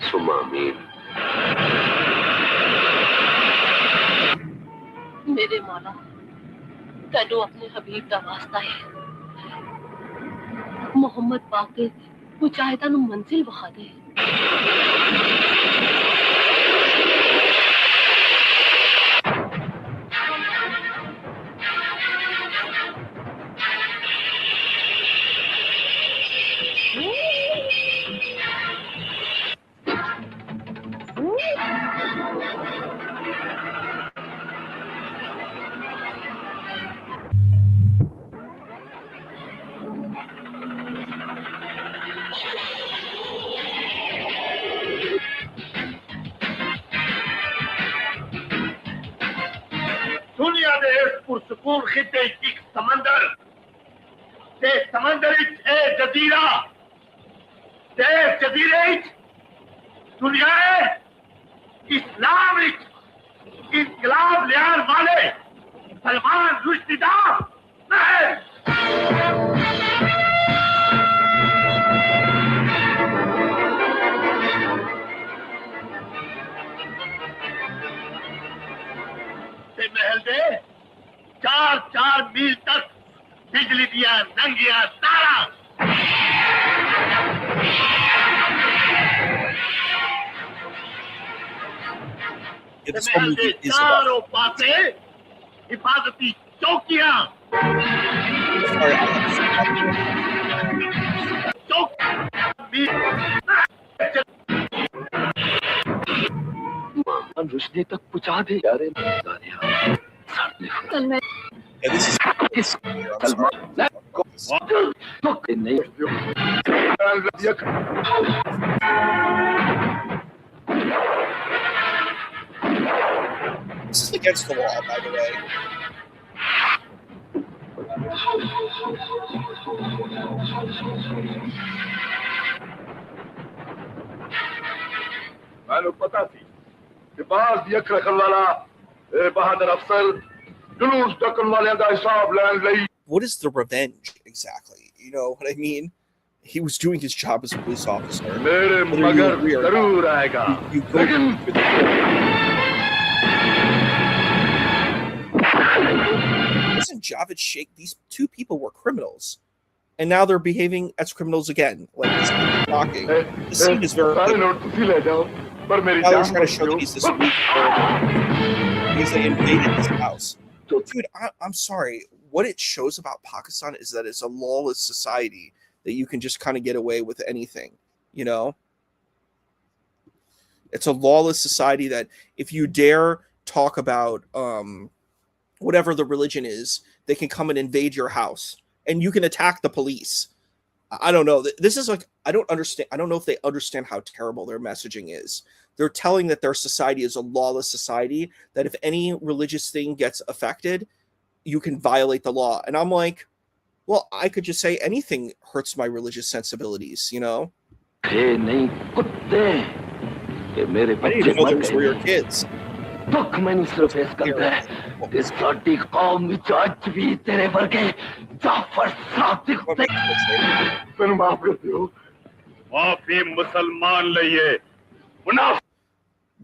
सुमा आमीन मेरे मौला तैनू अपने हबीब दा वास्ता है मोहम्मद पाक दे मुजाहिदा नु मंजिल वखा दे दुनिया दे इस पुरसकून खिते एक समंदर ते समंदर विच ए जजीरा ते जजीरे विच दुनिया इस्लाम विच इनकलाब लियान वाले सलमान रुश्दी दा महल महल दे 4-4 मील तक बिजली दिया नंगिया तारा महल दे चारों पासे हिफाजती चौकियां रुश्दी तक पहुंचा दे यारे Yeah, this is this is against the law, by the way. मैंने पता थी कि बाज यक रखन वाला बहादुर अफसर जुलूस ढकन वाले दा हिसाब लैन लई What is the revenge exactly? You know what I mean? He was doing his job as a police officer. मेरे मगर जरूर आएगा You go Listen, Javed Sheikh, these two people were criminals. And now they're behaving as criminals again. Like, this is shocking. The scene is very सारे note तुसी ले जाओ पर मेरी now they're जान trying to show that he's this weak because they invaded his house. Dude, I'm sorry. What it shows about Pakistan is that it's a lawless society that you can just kind of get away with anything, you know? It's a lawless society that if you dare talk about whatever the religion is, they can come and invade your house and you can attack the police. I don't know. This is like, I don't understand. I don't know if they understand how terrible their messaging is. They're telling that their society is a lawless society, that if any religious thing gets affected, you can violate the law. And I'm like, well, I could just say anything hurts my religious sensibilities, you know? I didn't even know those were your kids. दुख मैंने सिर्फ इस करता है इस साडी कौम विच अज भी तेरे वर्गे जाफर सादिक ते मैंने माफ कर दियो माफी मुसलमान लइए Munaf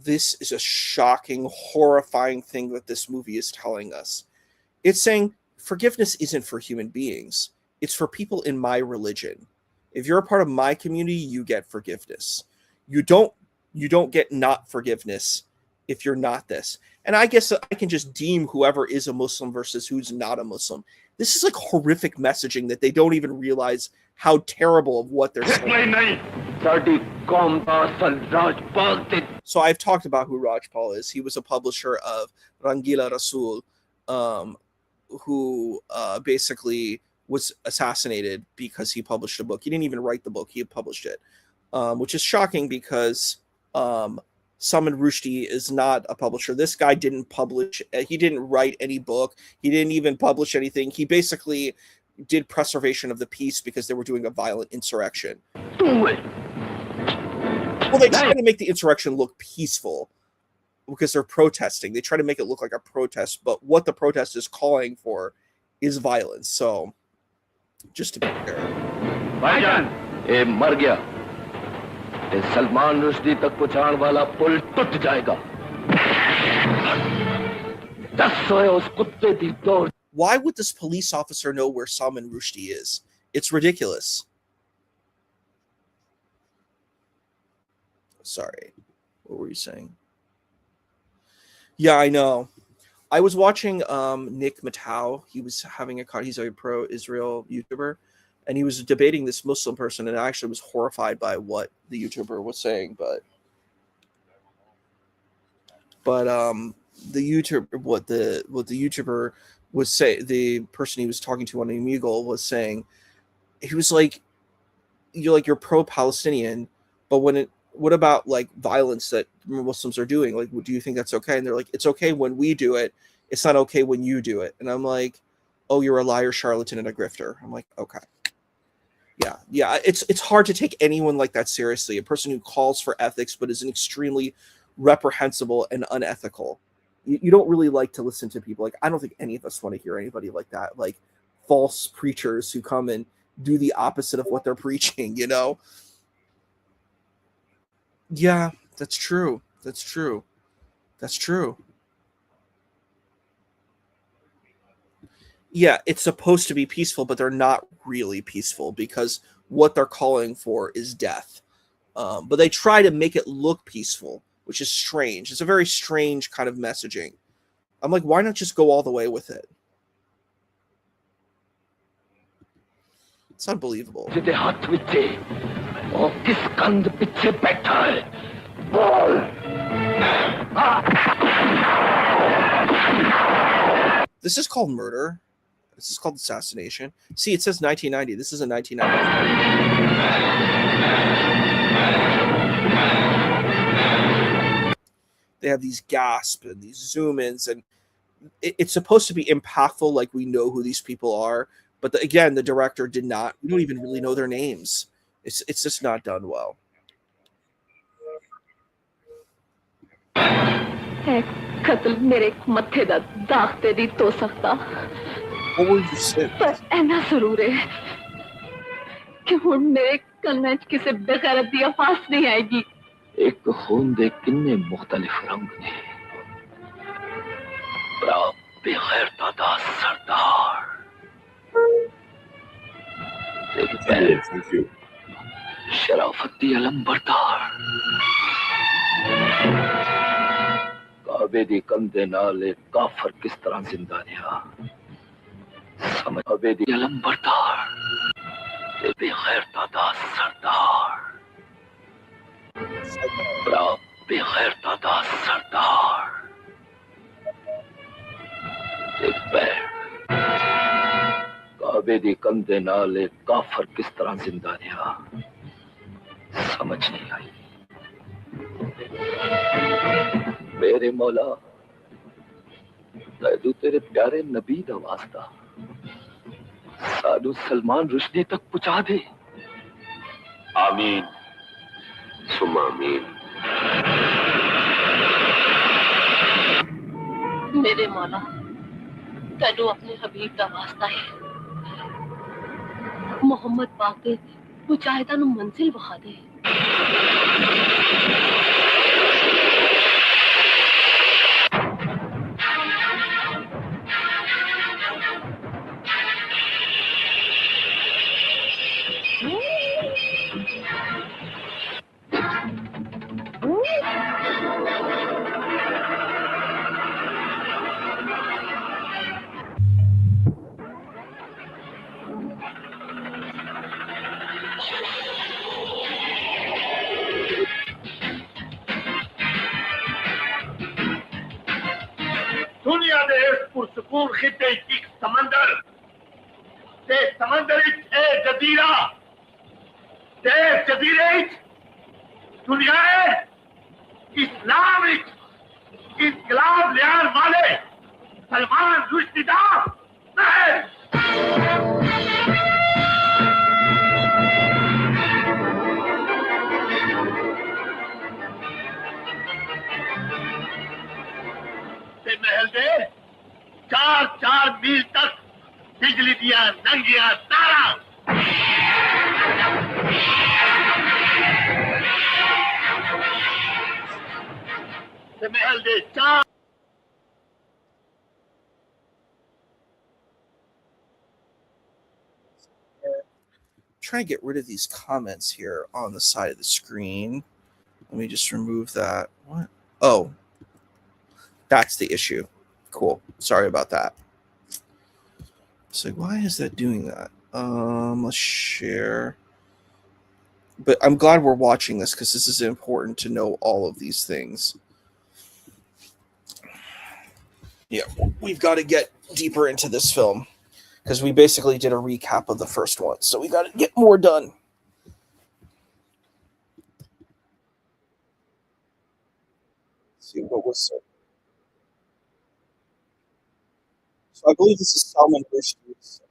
This is a shocking, horrifying thing that this movie is telling us. It's saying forgiveness isn't for human beings. It's for people in my religion. If you're a part of my community, you get forgiveness. You don't get not forgiveness if you're not this. And I guess I can just deem whoever is a Muslim versus who's not a Muslim. This is like horrific messaging that they don't even realize how terrible of what they're saying. So I've talked about who Rajpal is. He was a publisher of Rangila Rasool, who basically was assassinated because he published a book. He didn't even write the book; he had published it, which is shocking because Salman Rushdie is not a publisher. This guy didn't publish. He didn't write any book. He didn't even publish anything. He basically did preservation of the peace because they were doing a violent insurrection. Well, they try to make the insurrection look peaceful because they're protesting. They try to make it look like a protest, but what the protest is calling for is violence. So, just to be fair. भाईजान, ये मर गया। ये सलमान रुश्दी तक पहुंचाने वाला पुल टूट जाएगा। 10 सोए उस कुत्ते दी दौड़। Why would this police officer know where Salman Rushdie is? It's ridiculous. Sorry. What were you saying? Yeah, I know. I was watching Nick Matau. He was having he's a pro-Israel YouTuber, and he was debating this Muslim person, and I actually was horrified by what the YouTuber was saying, but the YouTuber was the person he was talking to on Omegle was saying, he was like, you're pro-Palestinian, but what about like violence that Muslims are doing? Like, do you think that's okay? And they're like, it's okay when we do it. It's not okay when you do it. And I'm like, oh, you're a liar, charlatan, and a grifter. I'm like, okay. Yeah. It's hard to take anyone like that seriously. A person who calls for ethics, but is an extremely reprehensible and unethical. You don't really like to listen to people. Like, I don't think any of us want to hear anybody like that. Like false preachers who come and do the opposite of what they're preaching, you know? Yeah, that's true. Yeah, it's supposed to be peaceful, but they're not really peaceful because what they're calling for is death. But they try to make it look peaceful, which is strange. It's a very strange kind of messaging. I'm like, why not just go all the way with it? It's unbelievable. This is called murder. This is called assassination. See, it says 1990. This is a 1990. They have these gasps and these zoom-ins, and it's supposed to be impactful, like we know who these people are. But again, the director did not. We don't even really know their names. It's just not done well. What were you saying? बस ऐना जरूर है कि हुण मेरे कन्ने च किसे बेगैरत दी आवाज नहीं आएगी। एक खून दे किन्ने मुख्तलिफ रंग ने बड़ा बेगैरता दा सरदार शराफती अलंबरदार काबे दी कंधे नाल काफर किस तरह जिंदा रहा समझ काबे दी अलंबरदार ते बेगैरता दा सरदार बड़ा बेगैरता दा सरदार ते पैर काबे दी कंधे नाल काफर किस तरह जिंदा रहा समझ नहीं आई। मेरे मौला तू तेरे प्यारे नबी दा वास्ता साडू सलमान रुश्दी तक पहुंचा दे। आमीन सुम्मा आमीन। मेरे मौला तू अपने हबीब दा वास्ता है मोहम्मद पाक दे मुजाहिदा नु मंजिल वखा दे। दुनिया दे इस पुरसकून खिते एक समंदर ते समंदर है जजीरा ते जजीरे दुनिया इस्लाम इनकलाब लियान वाले सलमान रुश्दी दा महल दे 4-4 मील तक बिजली दिया नंगिया तारा महल दे 4 Trying to get rid of these comments here on the side of the screen. Let me just remove that. What? Oh, that's the issue. Cool. Sorry about that. So why is that doing that? Let's share. But I'm glad we're watching this because this is important to know all of these things. Yeah, we've got to get deeper into this film because we basically did a recap of the first one. So we got to get more done. Let's see what was it. So I believe this is Salman Rushdie's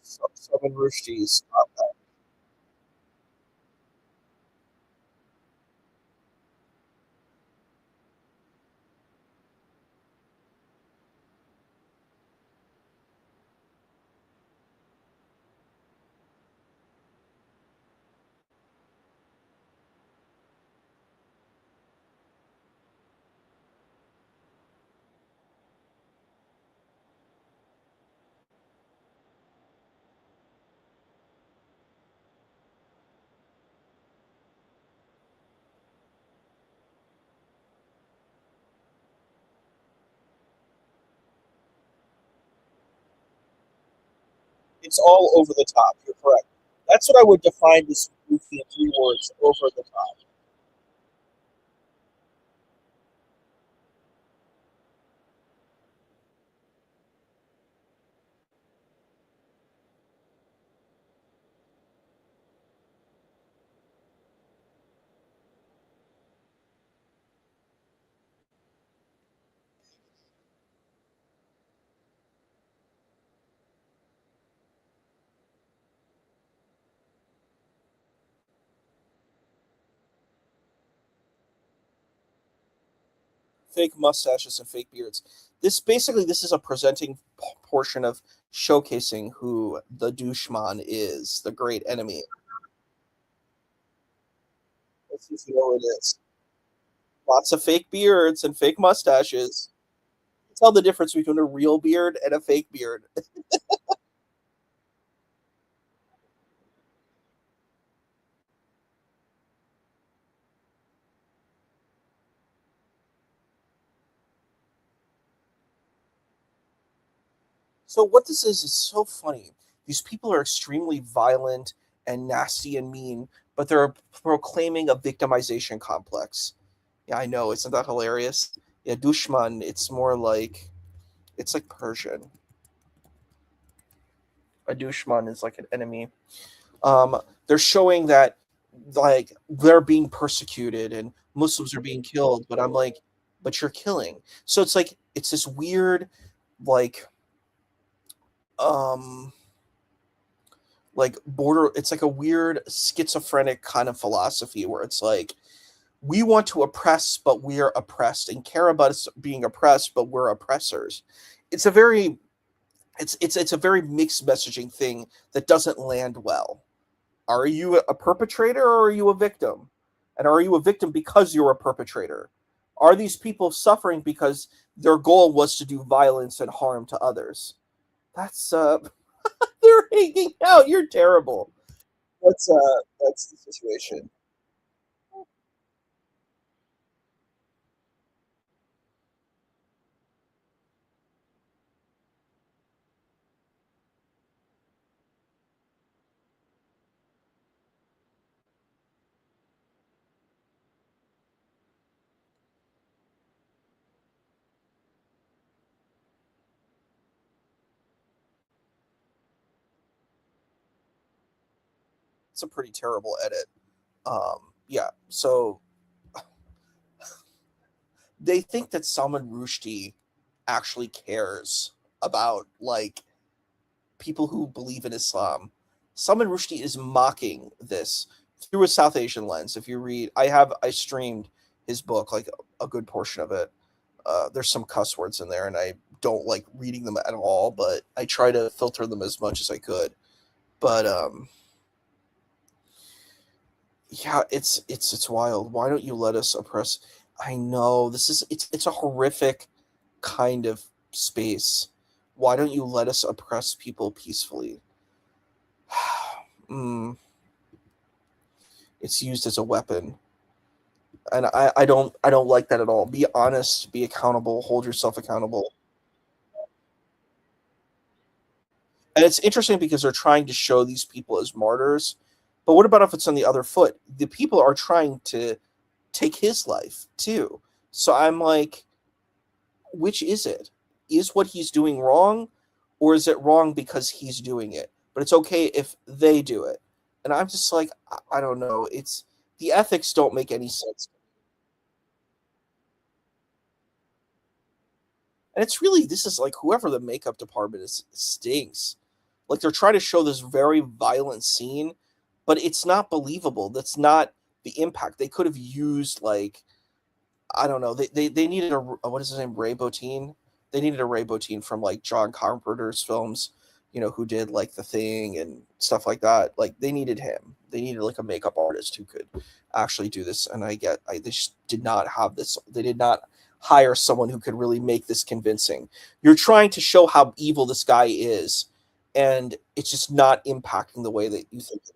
Salman Rushdie's It's all over the top. You're correct. That's what I would define this movie in 3 words: over the top. Fake mustaches and fake beards. This is a presenting portion of showcasing who the douchman is, the great enemy. Let's see if you know what it is. Lots of fake beards and fake mustaches. Tell the difference between a real beard and a fake beard. So what this is so funny. These people are extremely violent and nasty and mean, but they're proclaiming a victimization complex. Yeah, I know. Isn't that hilarious? Yeah, dushman. It's like Persian. A dushman is like an enemy. They're showing that like they're being persecuted and Muslims are being killed, but I'm like, but you're killing. So it's like it's this weird, like, um, like border. It's like a weird schizophrenic kind of philosophy where it's like we want to oppress, but we're oppressed, and care about us being oppressed, but we're oppressors. It's a very it's a very mixed messaging thing that doesn't land well. Are you a perpetrator or are you a victim? And are you a victim because you're a perpetrator? Are these people suffering because their goal was to do violence and harm to others? That's they're hanging out. You're terrible. That's the situation. It's a pretty terrible edit. Yeah, so they think that Salman Rushdie actually cares about like people who believe in Islam. Salman Rushdie is mocking this through a South Asian lens. If you read, I streamed his book, like a good portion of it. There's some cuss words in there, and I don't like reading them at all, but I try to filter them as much as I could. But yeah, it's wild. Why don't you let us oppress? I know it's a horrific kind of space. Why don't you let us oppress people peacefully? It's used as a weapon, and I don't like that at all. Be honest, be accountable, hold yourself accountable. And it's interesting because they're trying to show these people as martyrs, but what about if it's on the other foot? The people are trying to take his life too. So I'm like, which is it? Is what he's doing wrong, or is it wrong because he's doing it? But it's okay if they do it. And I'm just like, I don't know. It's the ethics don't make any sense. And it's really this is like whoever the makeup department is stinks. Like they're trying to show this very violent scene, but it's not believable. That's not the impact. They could have used like I don't know. They needed what is his name, Ray Bottin. They needed a Ray Bottin from like John Carpenter's films, who did like The Thing and stuff like that. Like they needed him. They needed like a makeup artist who could actually do this. And they just did not have this. They did not hire someone who could really make this convincing. You're trying to show how evil this guy is, and it's just not impacting the way that you think it is.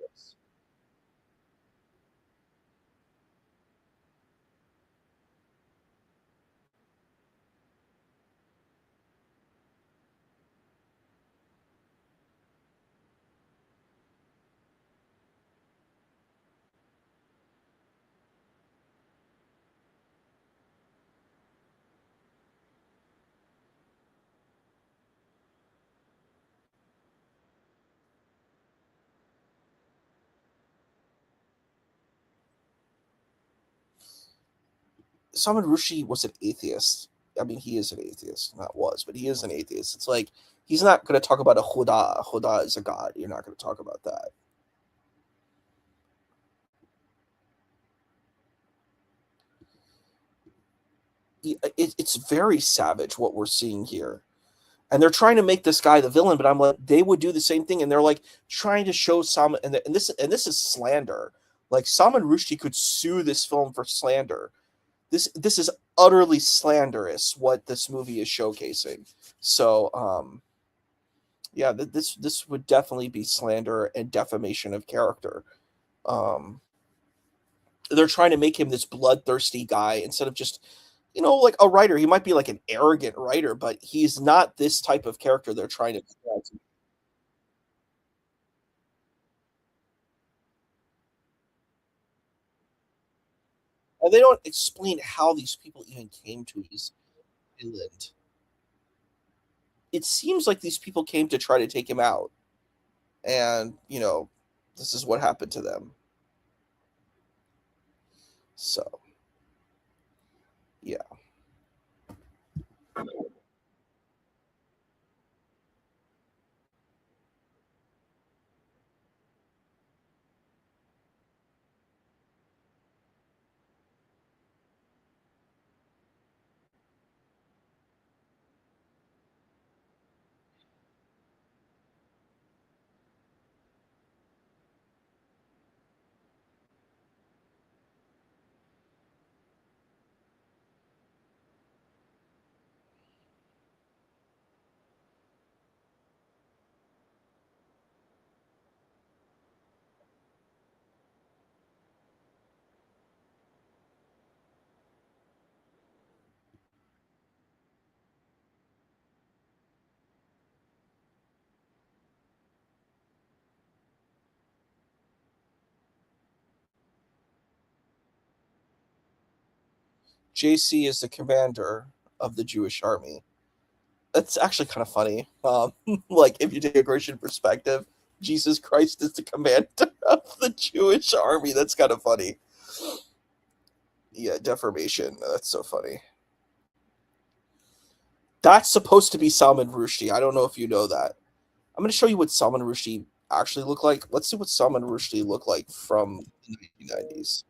Salman Rushdie was an atheist. I mean, he is an atheist, not was, but he is an atheist. It's like he's not going to talk about a Khuda. A Khuda is a god. You're not going to talk about that. It's very savage what we're seeing here, and they're trying to make this guy the villain. But I'm like, they would do the same thing, and they're like trying to show Salman, and this is slander. Like Salman Rushdie could sue this film for slander. This is utterly slanderous what this movie is showcasing. So yeah, this would definitely be slander and defamation of character. Um, they're trying to make him this bloodthirsty guy instead of just like a writer. He might be like an arrogant writer, but he's not this type of character they're trying to create. And they don't explain how these people even came to his island. It seems like these people came to try to take him out, and this is what happened to them. So yeah. JC is the commander of the Jewish army. That's actually kind of funny. Like if you take a Christian perspective, Jesus Christ is the commander of the Jewish army. That's kind of funny. Yeah, deformation. That's so funny. That's supposed to be Salman Rushdie. I don't know if you know that. I'm going to show you what Salman Rushdie actually looked like. Let's see what Salman Rushdie looked like from the 1990s.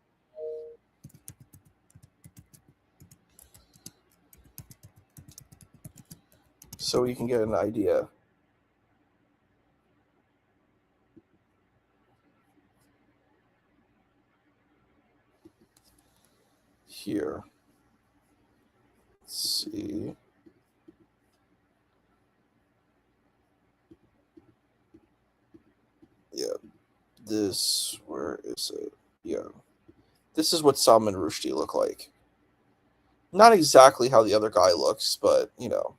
So you can get an idea. Here. Let's see. Yeah. This, where is it? Yeah. This is what Salman Rushdie looked like. Not exactly how the other guy looks, but, you know.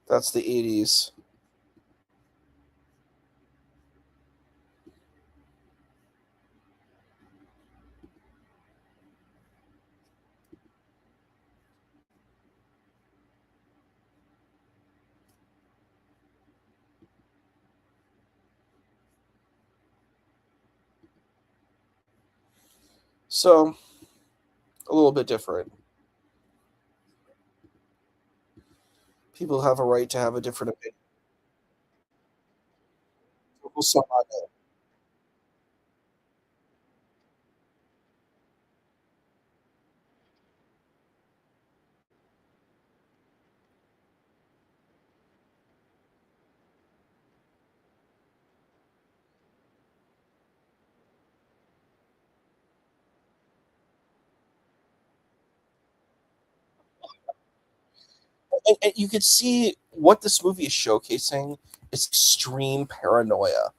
That's the 80s. So, a little bit different. People have a right to have a different opinion. And you could see what this movie is showcasing is extreme paranoia.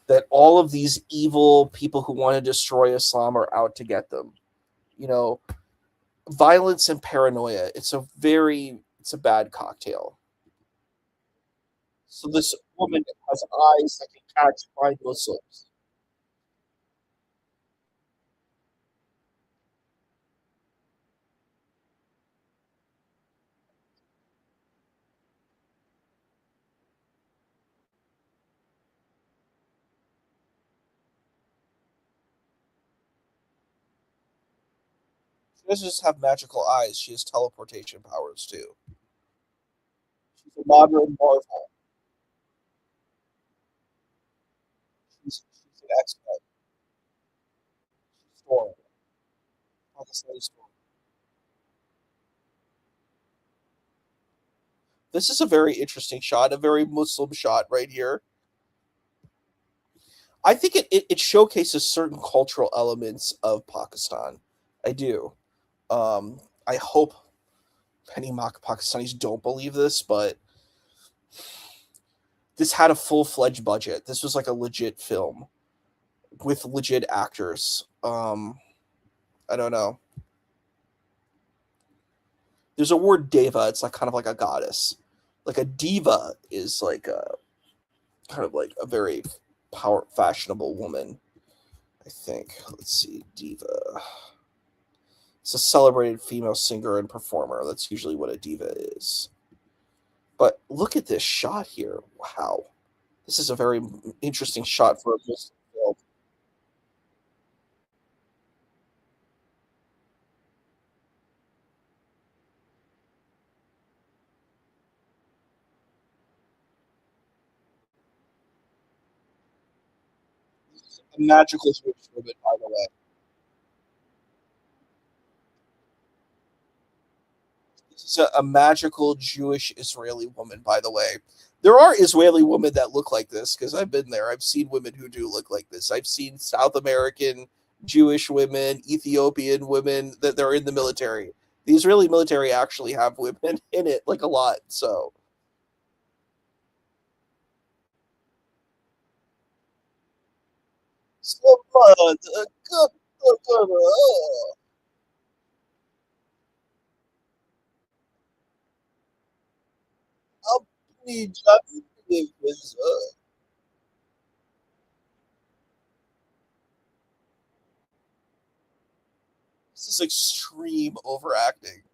That all of these evil people who want to destroy Islam are out to get them. You know, violence and paranoia. It's a bad cocktail. So this woman has eyes that can catch blind Muslims. She doesn't just have magical eyes; she has teleportation powers too. She's a modern marvel. She's an X-Men. Storm. Pakistani Storm. This is a very interesting shot, a very Muslim shot right here. I think it showcases certain cultural elements of Pakistan. I do. I hope many Pakistanis don't believe this, but this had a full-fledged budget. This was like a legit film with legit actors. I don't know. There's a word deva. It's like kind of like a goddess. Like a diva is like a kind of like a very fashionable woman. I think. Let's see, diva. It's a celebrated female singer and performer. That's usually what a diva is. But look at this shot here. Wow. This is a very interesting shot for a Muslim film. A magical Jewish woman, by the way. This is a magical Jewish Israeli woman, by the way. There are Israeli women that look like this because I've been there. I've seen women who do look like this. I've seen South American Jewish women, Ethiopian women that they're in the military. The Israeli military actually have women in it, like a lot. So This is extreme overacting.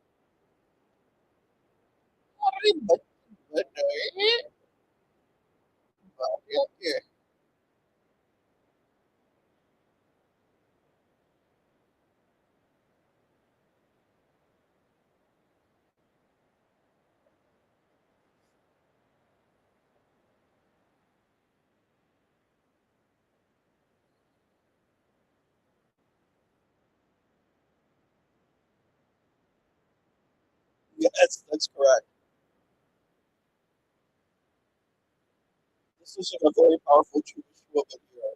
Yes, that's correct. This is like a very powerful Jewish woman here.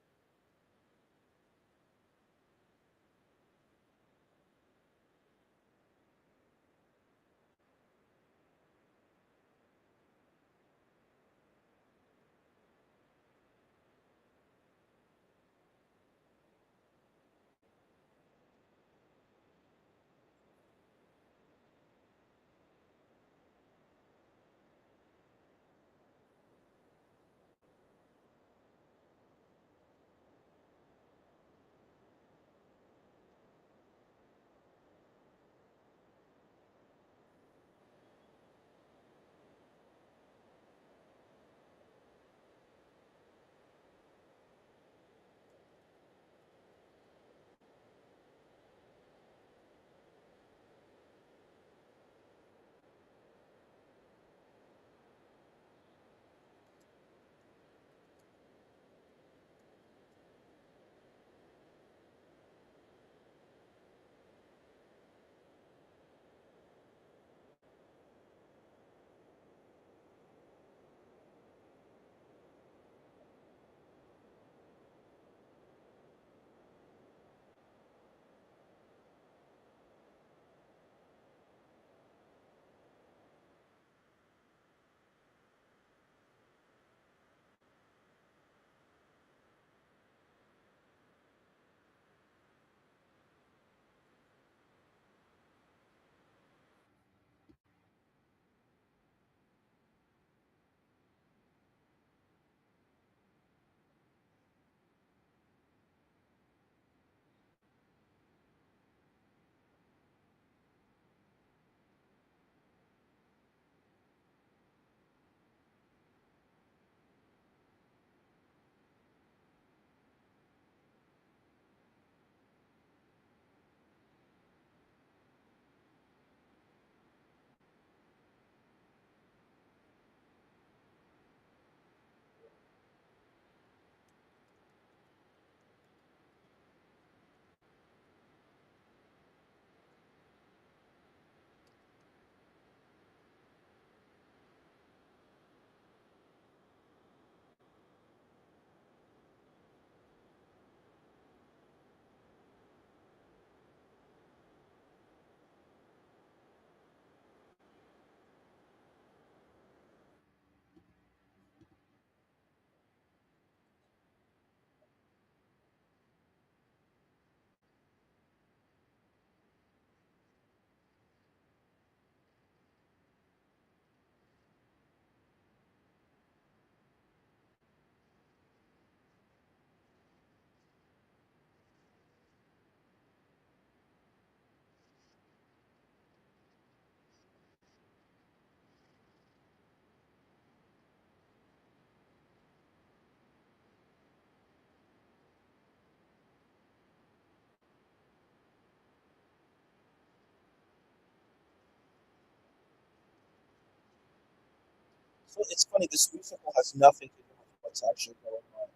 So it's funny, this musical has nothing to do with what's actually going on.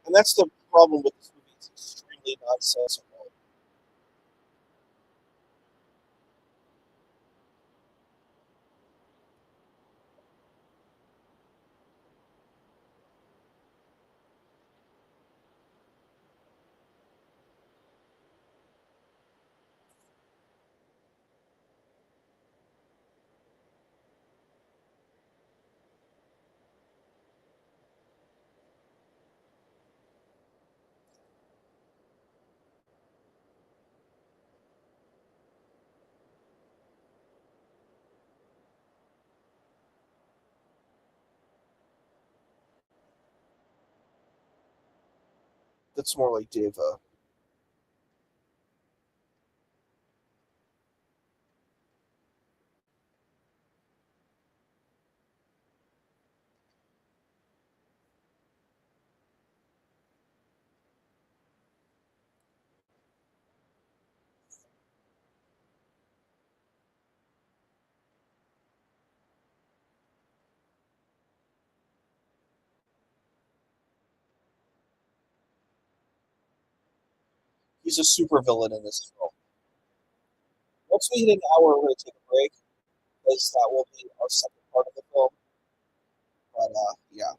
And that's the problem with this movie. It's extremely nonsensical. That's more like Deva. He's a super villain in this film. Once we hit an hour, we're going to take a break, because that will be our second part of the film. But yeah.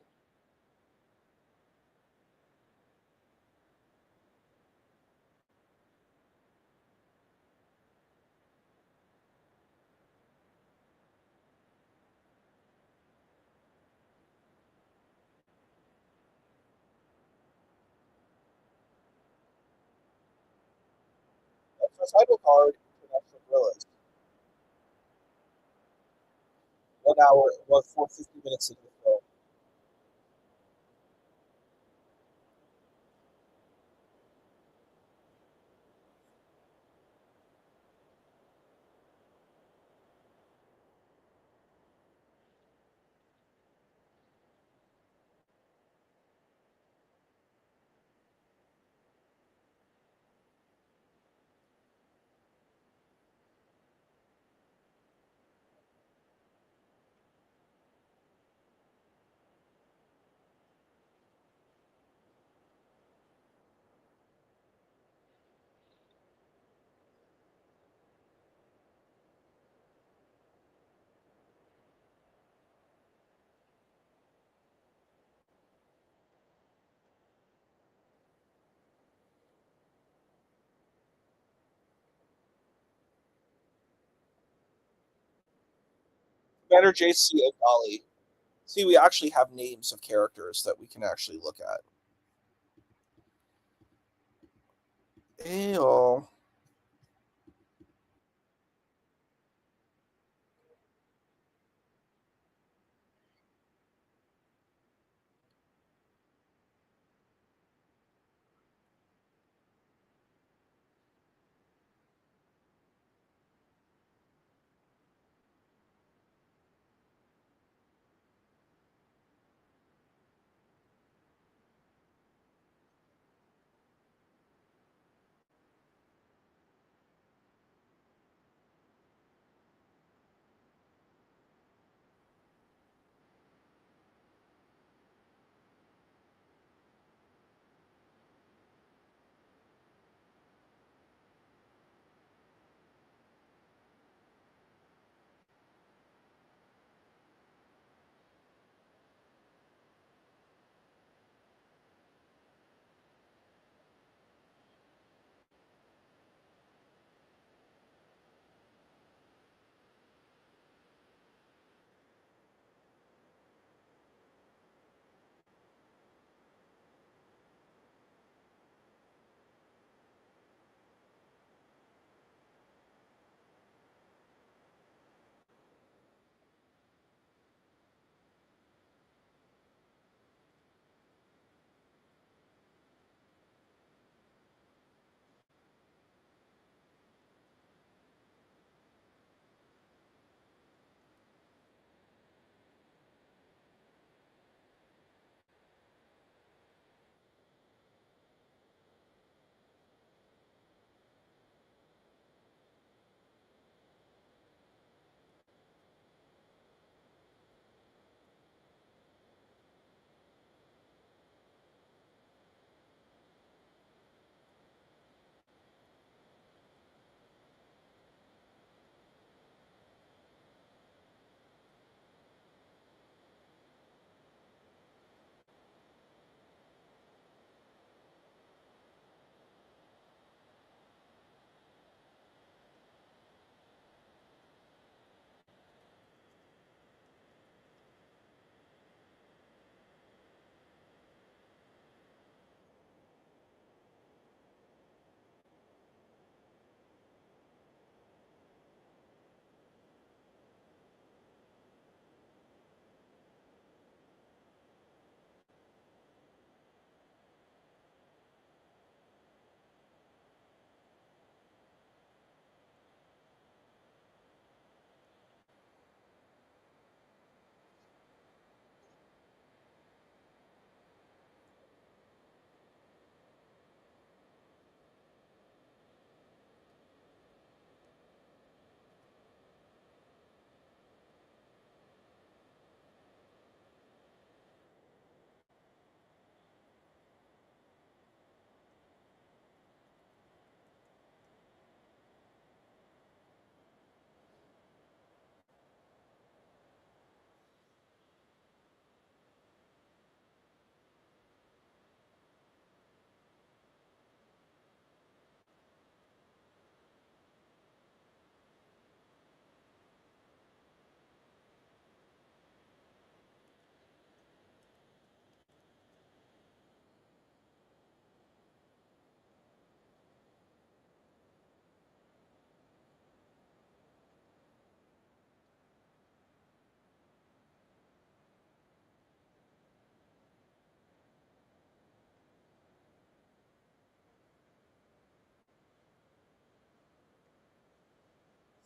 That's my title card, International Gorillas. 1 hour, 450 minutes into the film. Commander JC and Dolly. See, we actually have names of characters that we can actually look at. Ayo.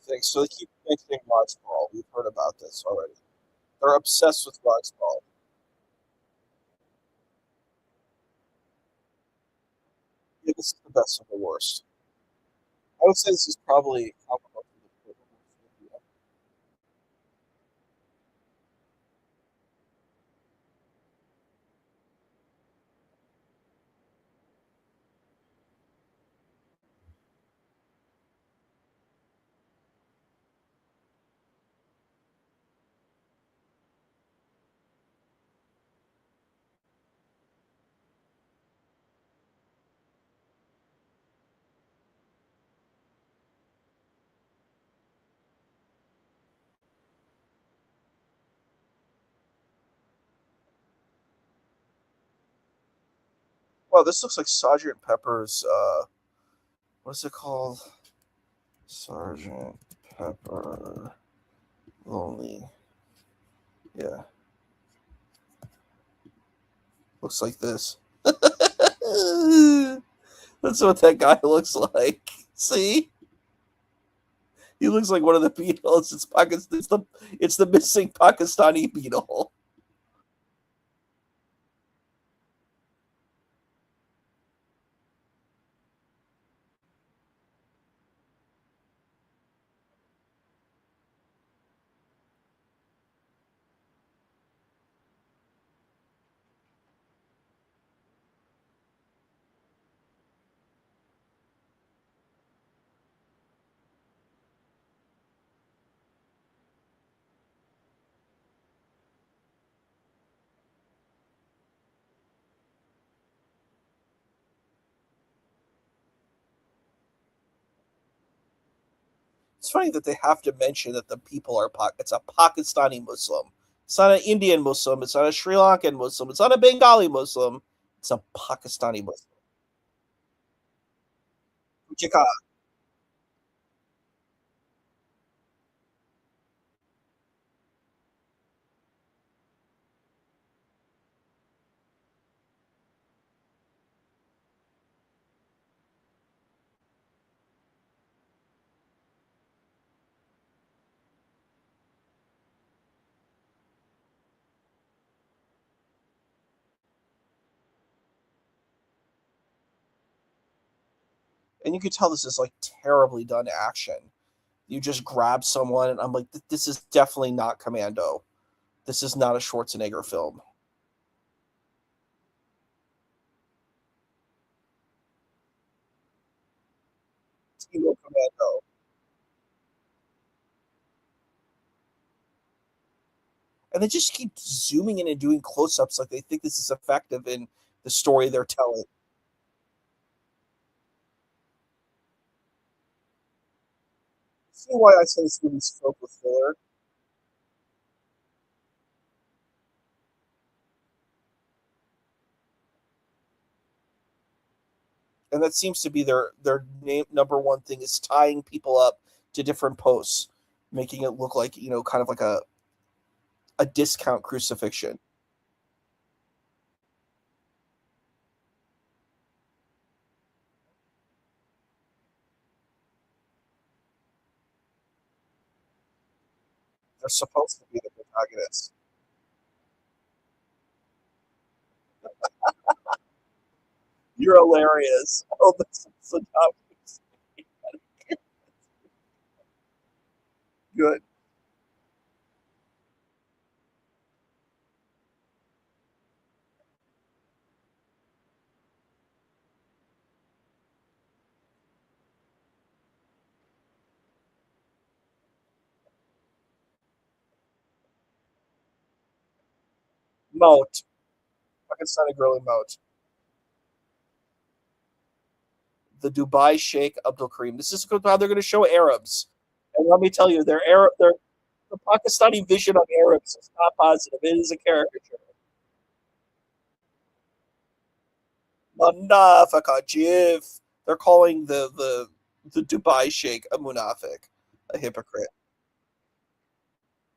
thing. So they keep mentioning Roxball. We've heard about this already. They're obsessed with Roxball. Yeah, this is the best of the worst. I would say this is probably comparable to the Well, this looks like Sergeant Pepper's. What's it called? Sergeant Pepper. Lonely. Yeah. Looks like this. That's what that guy looks like. See? He looks like one of the Beatles. It's the missing Pakistani Beatle. It's funny that they have to mention that the people are it's a Pakistani Muslim. It's not an Indian Muslim. It's not a Sri Lankan Muslim. It's not a Bengali Muslim. It's a Pakistani Muslim. Chika. And you can tell this is like terribly done action. You just grab someone, and I'm like, this is definitely not Commando. This is not a Schwarzenegger film. Team Commando. And they just keep zooming in and doing close-ups like they think this is effective in the story they're telling. See why I say this movie's filled with filler? And that seems to be their number one thing is tying people up to different posts, making it look like kind of like a discount crucifixion. They're supposed to be the protagonists. You're hilarious. Oh, this is so good. Moat. Pakistani girly moat. The Dubai Sheikh Abdul Karim. This is how they're going to show Arabs. And let me tell you, their Arab, their the Pakistani vision of Arabs is not positive. It is a caricature. Munafika Jiv. They're calling the Dubai Sheikh a munafik, a hypocrite.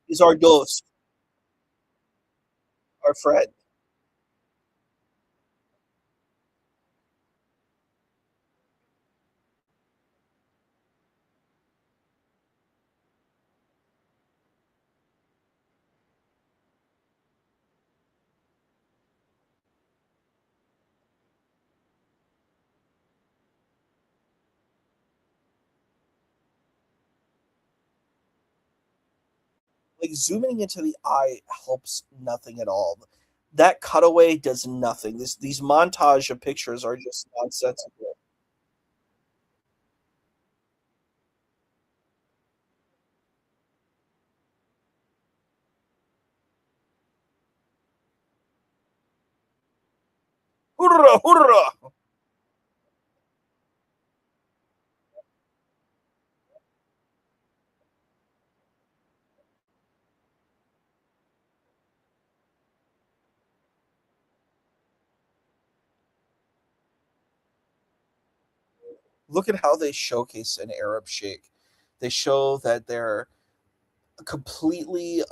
He's our dost, our friend. like zooming into the eye helps nothing at all. That cutaway does nothing. These montage of pictures are just nonsensical. Hoorah, hoorah! Look at how they showcase an Arab sheikh. They show that they're completely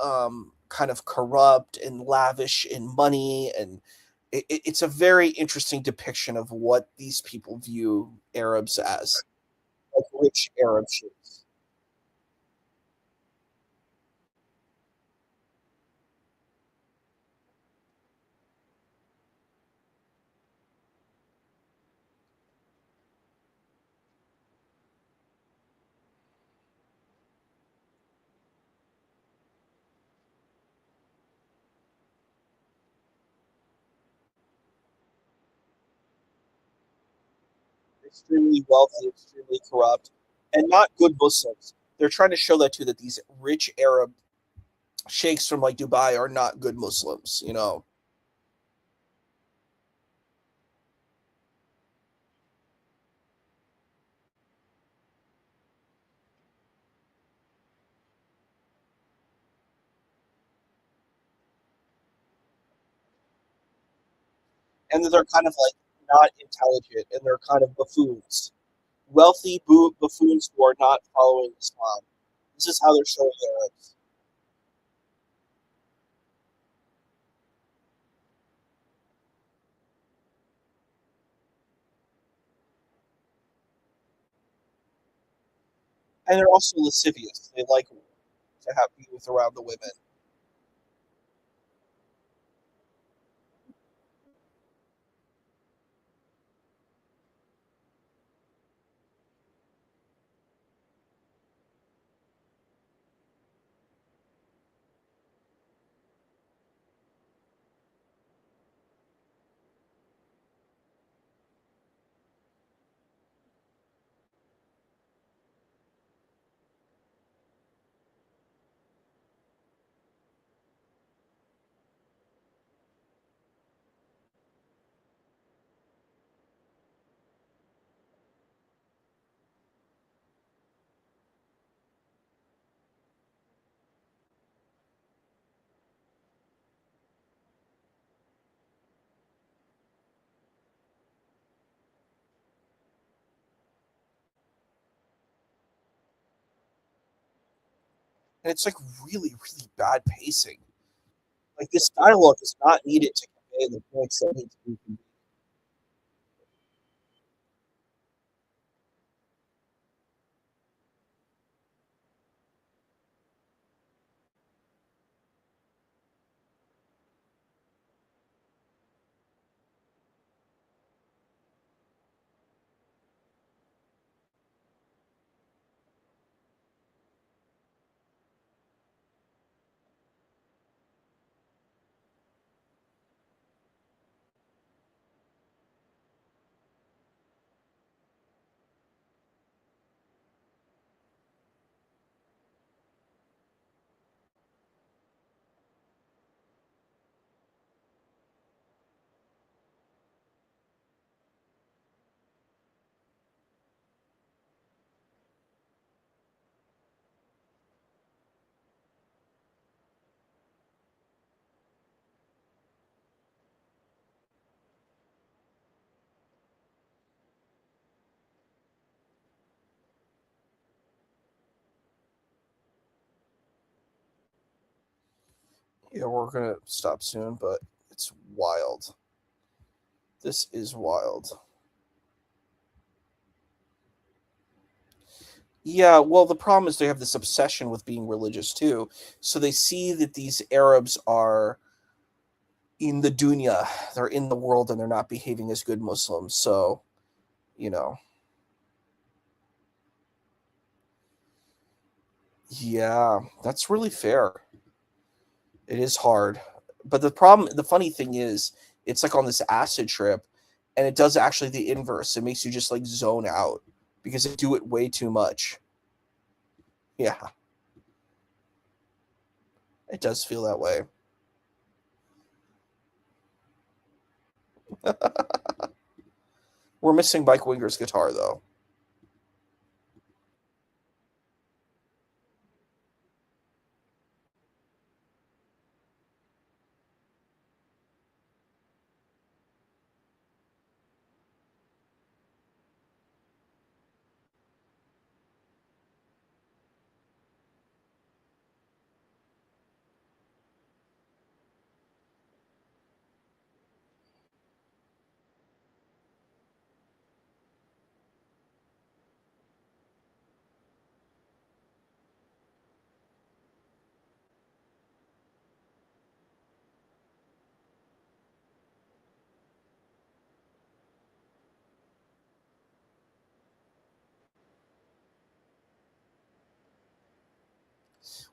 kind of corrupt and lavish in money, and it's a very interesting depiction of what these people view Arabs as, like rich Arab sheikhs. Extremely wealthy, extremely corrupt, and not good Muslims. They're trying to show that too, that these rich Arab sheikhs from like Dubai are not good Muslims, you know. And they're kind of like not intelligent, and they're kind of buffoons, wealthy buffoons who are not following Islam. This is how they're showing Arabs, and they're also lascivious. They like to have be with around the women, and it's like really, really bad pacing. Like this dialogue is not needed to convey the points that need to be conveyed. Yeah, we're gonna stop soon, but it's wild. This is wild. Yeah, well, the problem is they have this obsession with being religious too. So they see that these Arabs are in the dunya, they're in the world, and they're not behaving as good Muslims. So, you know, yeah, that's really fair. It is hard. But the funny thing is, it's like on this acid trip, and it does actually the inverse. It makes you just like zone out because they do it way too much. Yeah, it does feel that way. We're missing Mike Winger's guitar though.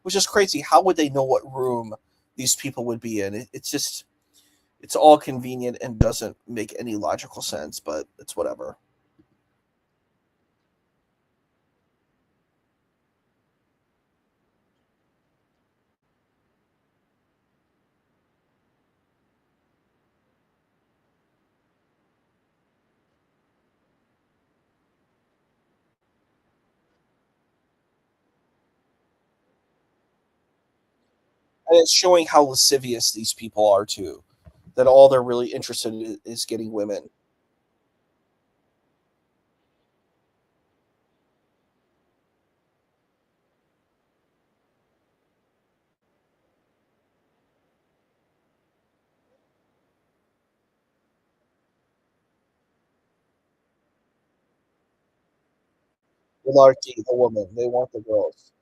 Which is crazy. How would they know what room these people would be in? It's just it's all convenient and doesn't make any logical sense, but it's whatever. And it's showing how lascivious these people are too. That all they're really interested in is getting women. The larky, the woman. They want the girls.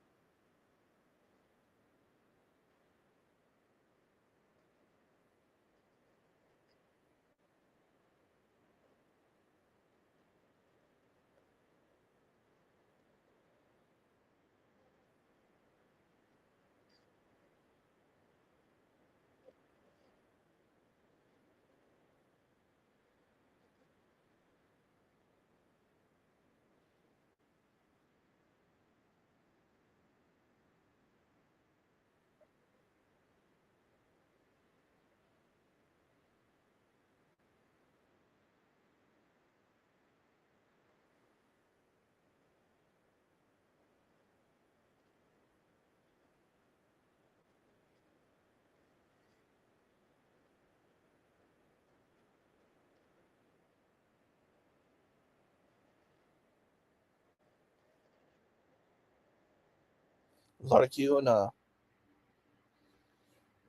Larky and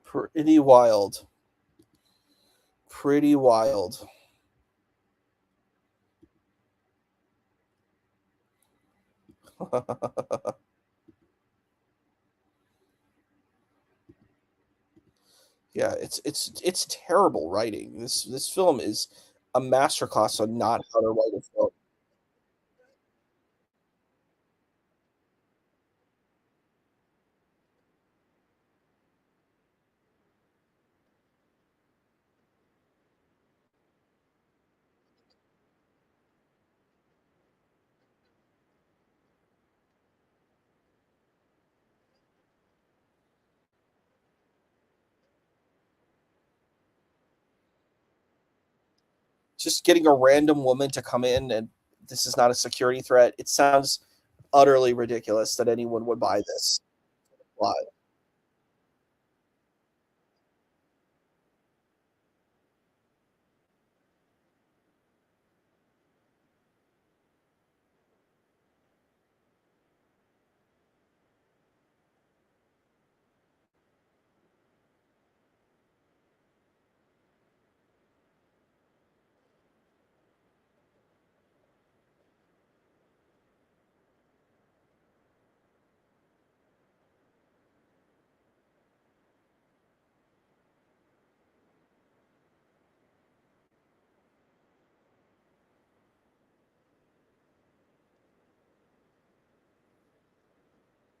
pretty wild. Pretty wild. Yeah, it's terrible writing. This film is a masterclass on not how to write a film. Just getting a random woman to come in and this is not a security threat. It sounds utterly ridiculous that anyone would buy this. Why?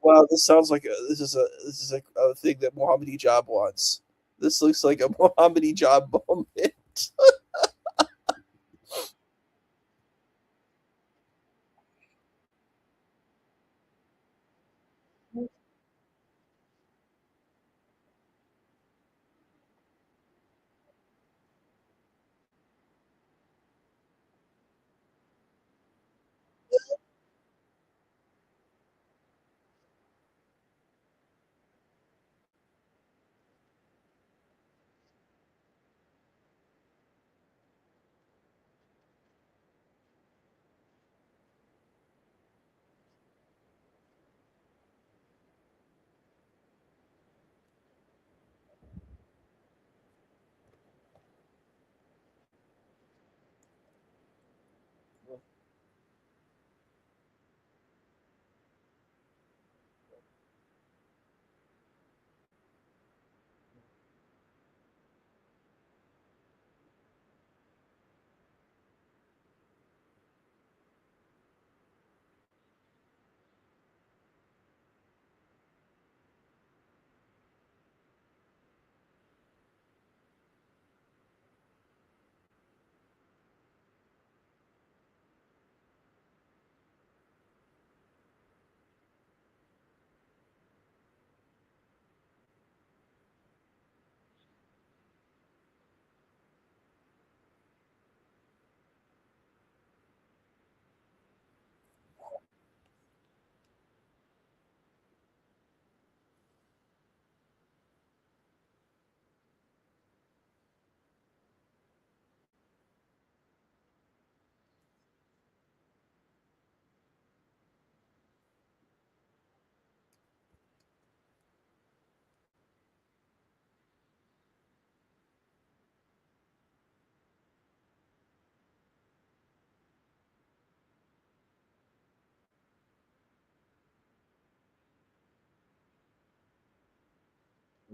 Wow, this sounds like this is a thing that Mohammed Ijab wants. This looks like a Mohammed Ijab moment.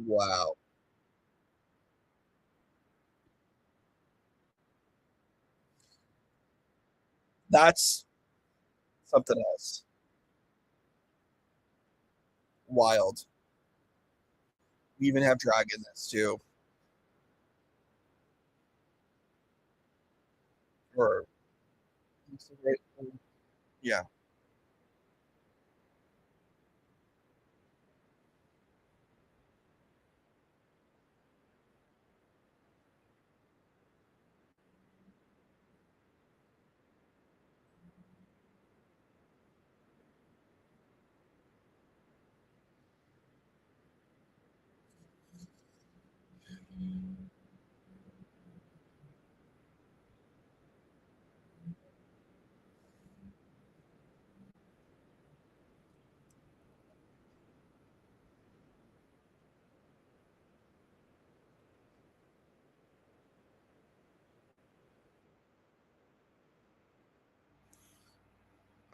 Wow, that's something else. Wild. We even have drag in this too. Or yeah.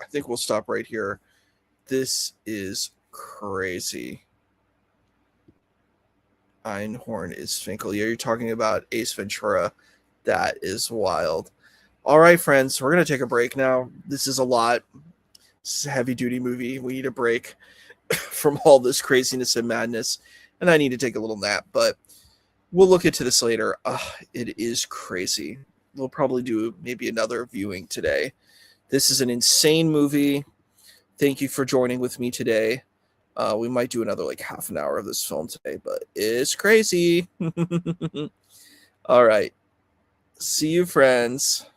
I think we'll stop right here. This is crazy. Einhorn is Finkel. Yeah, you're talking about Ace Ventura. That is wild. All right, friends, we're gonna take a break now. This is a lot. This is a heavy duty movie. We need a break from all this craziness and madness, and I need to take a little nap. But we'll look into this later. It is crazy. We'll probably do maybe another viewing today. This is an insane movie. Thank you for joining with me today. We might do another like half an hour of this film today, but it's crazy. All right. See you, friends.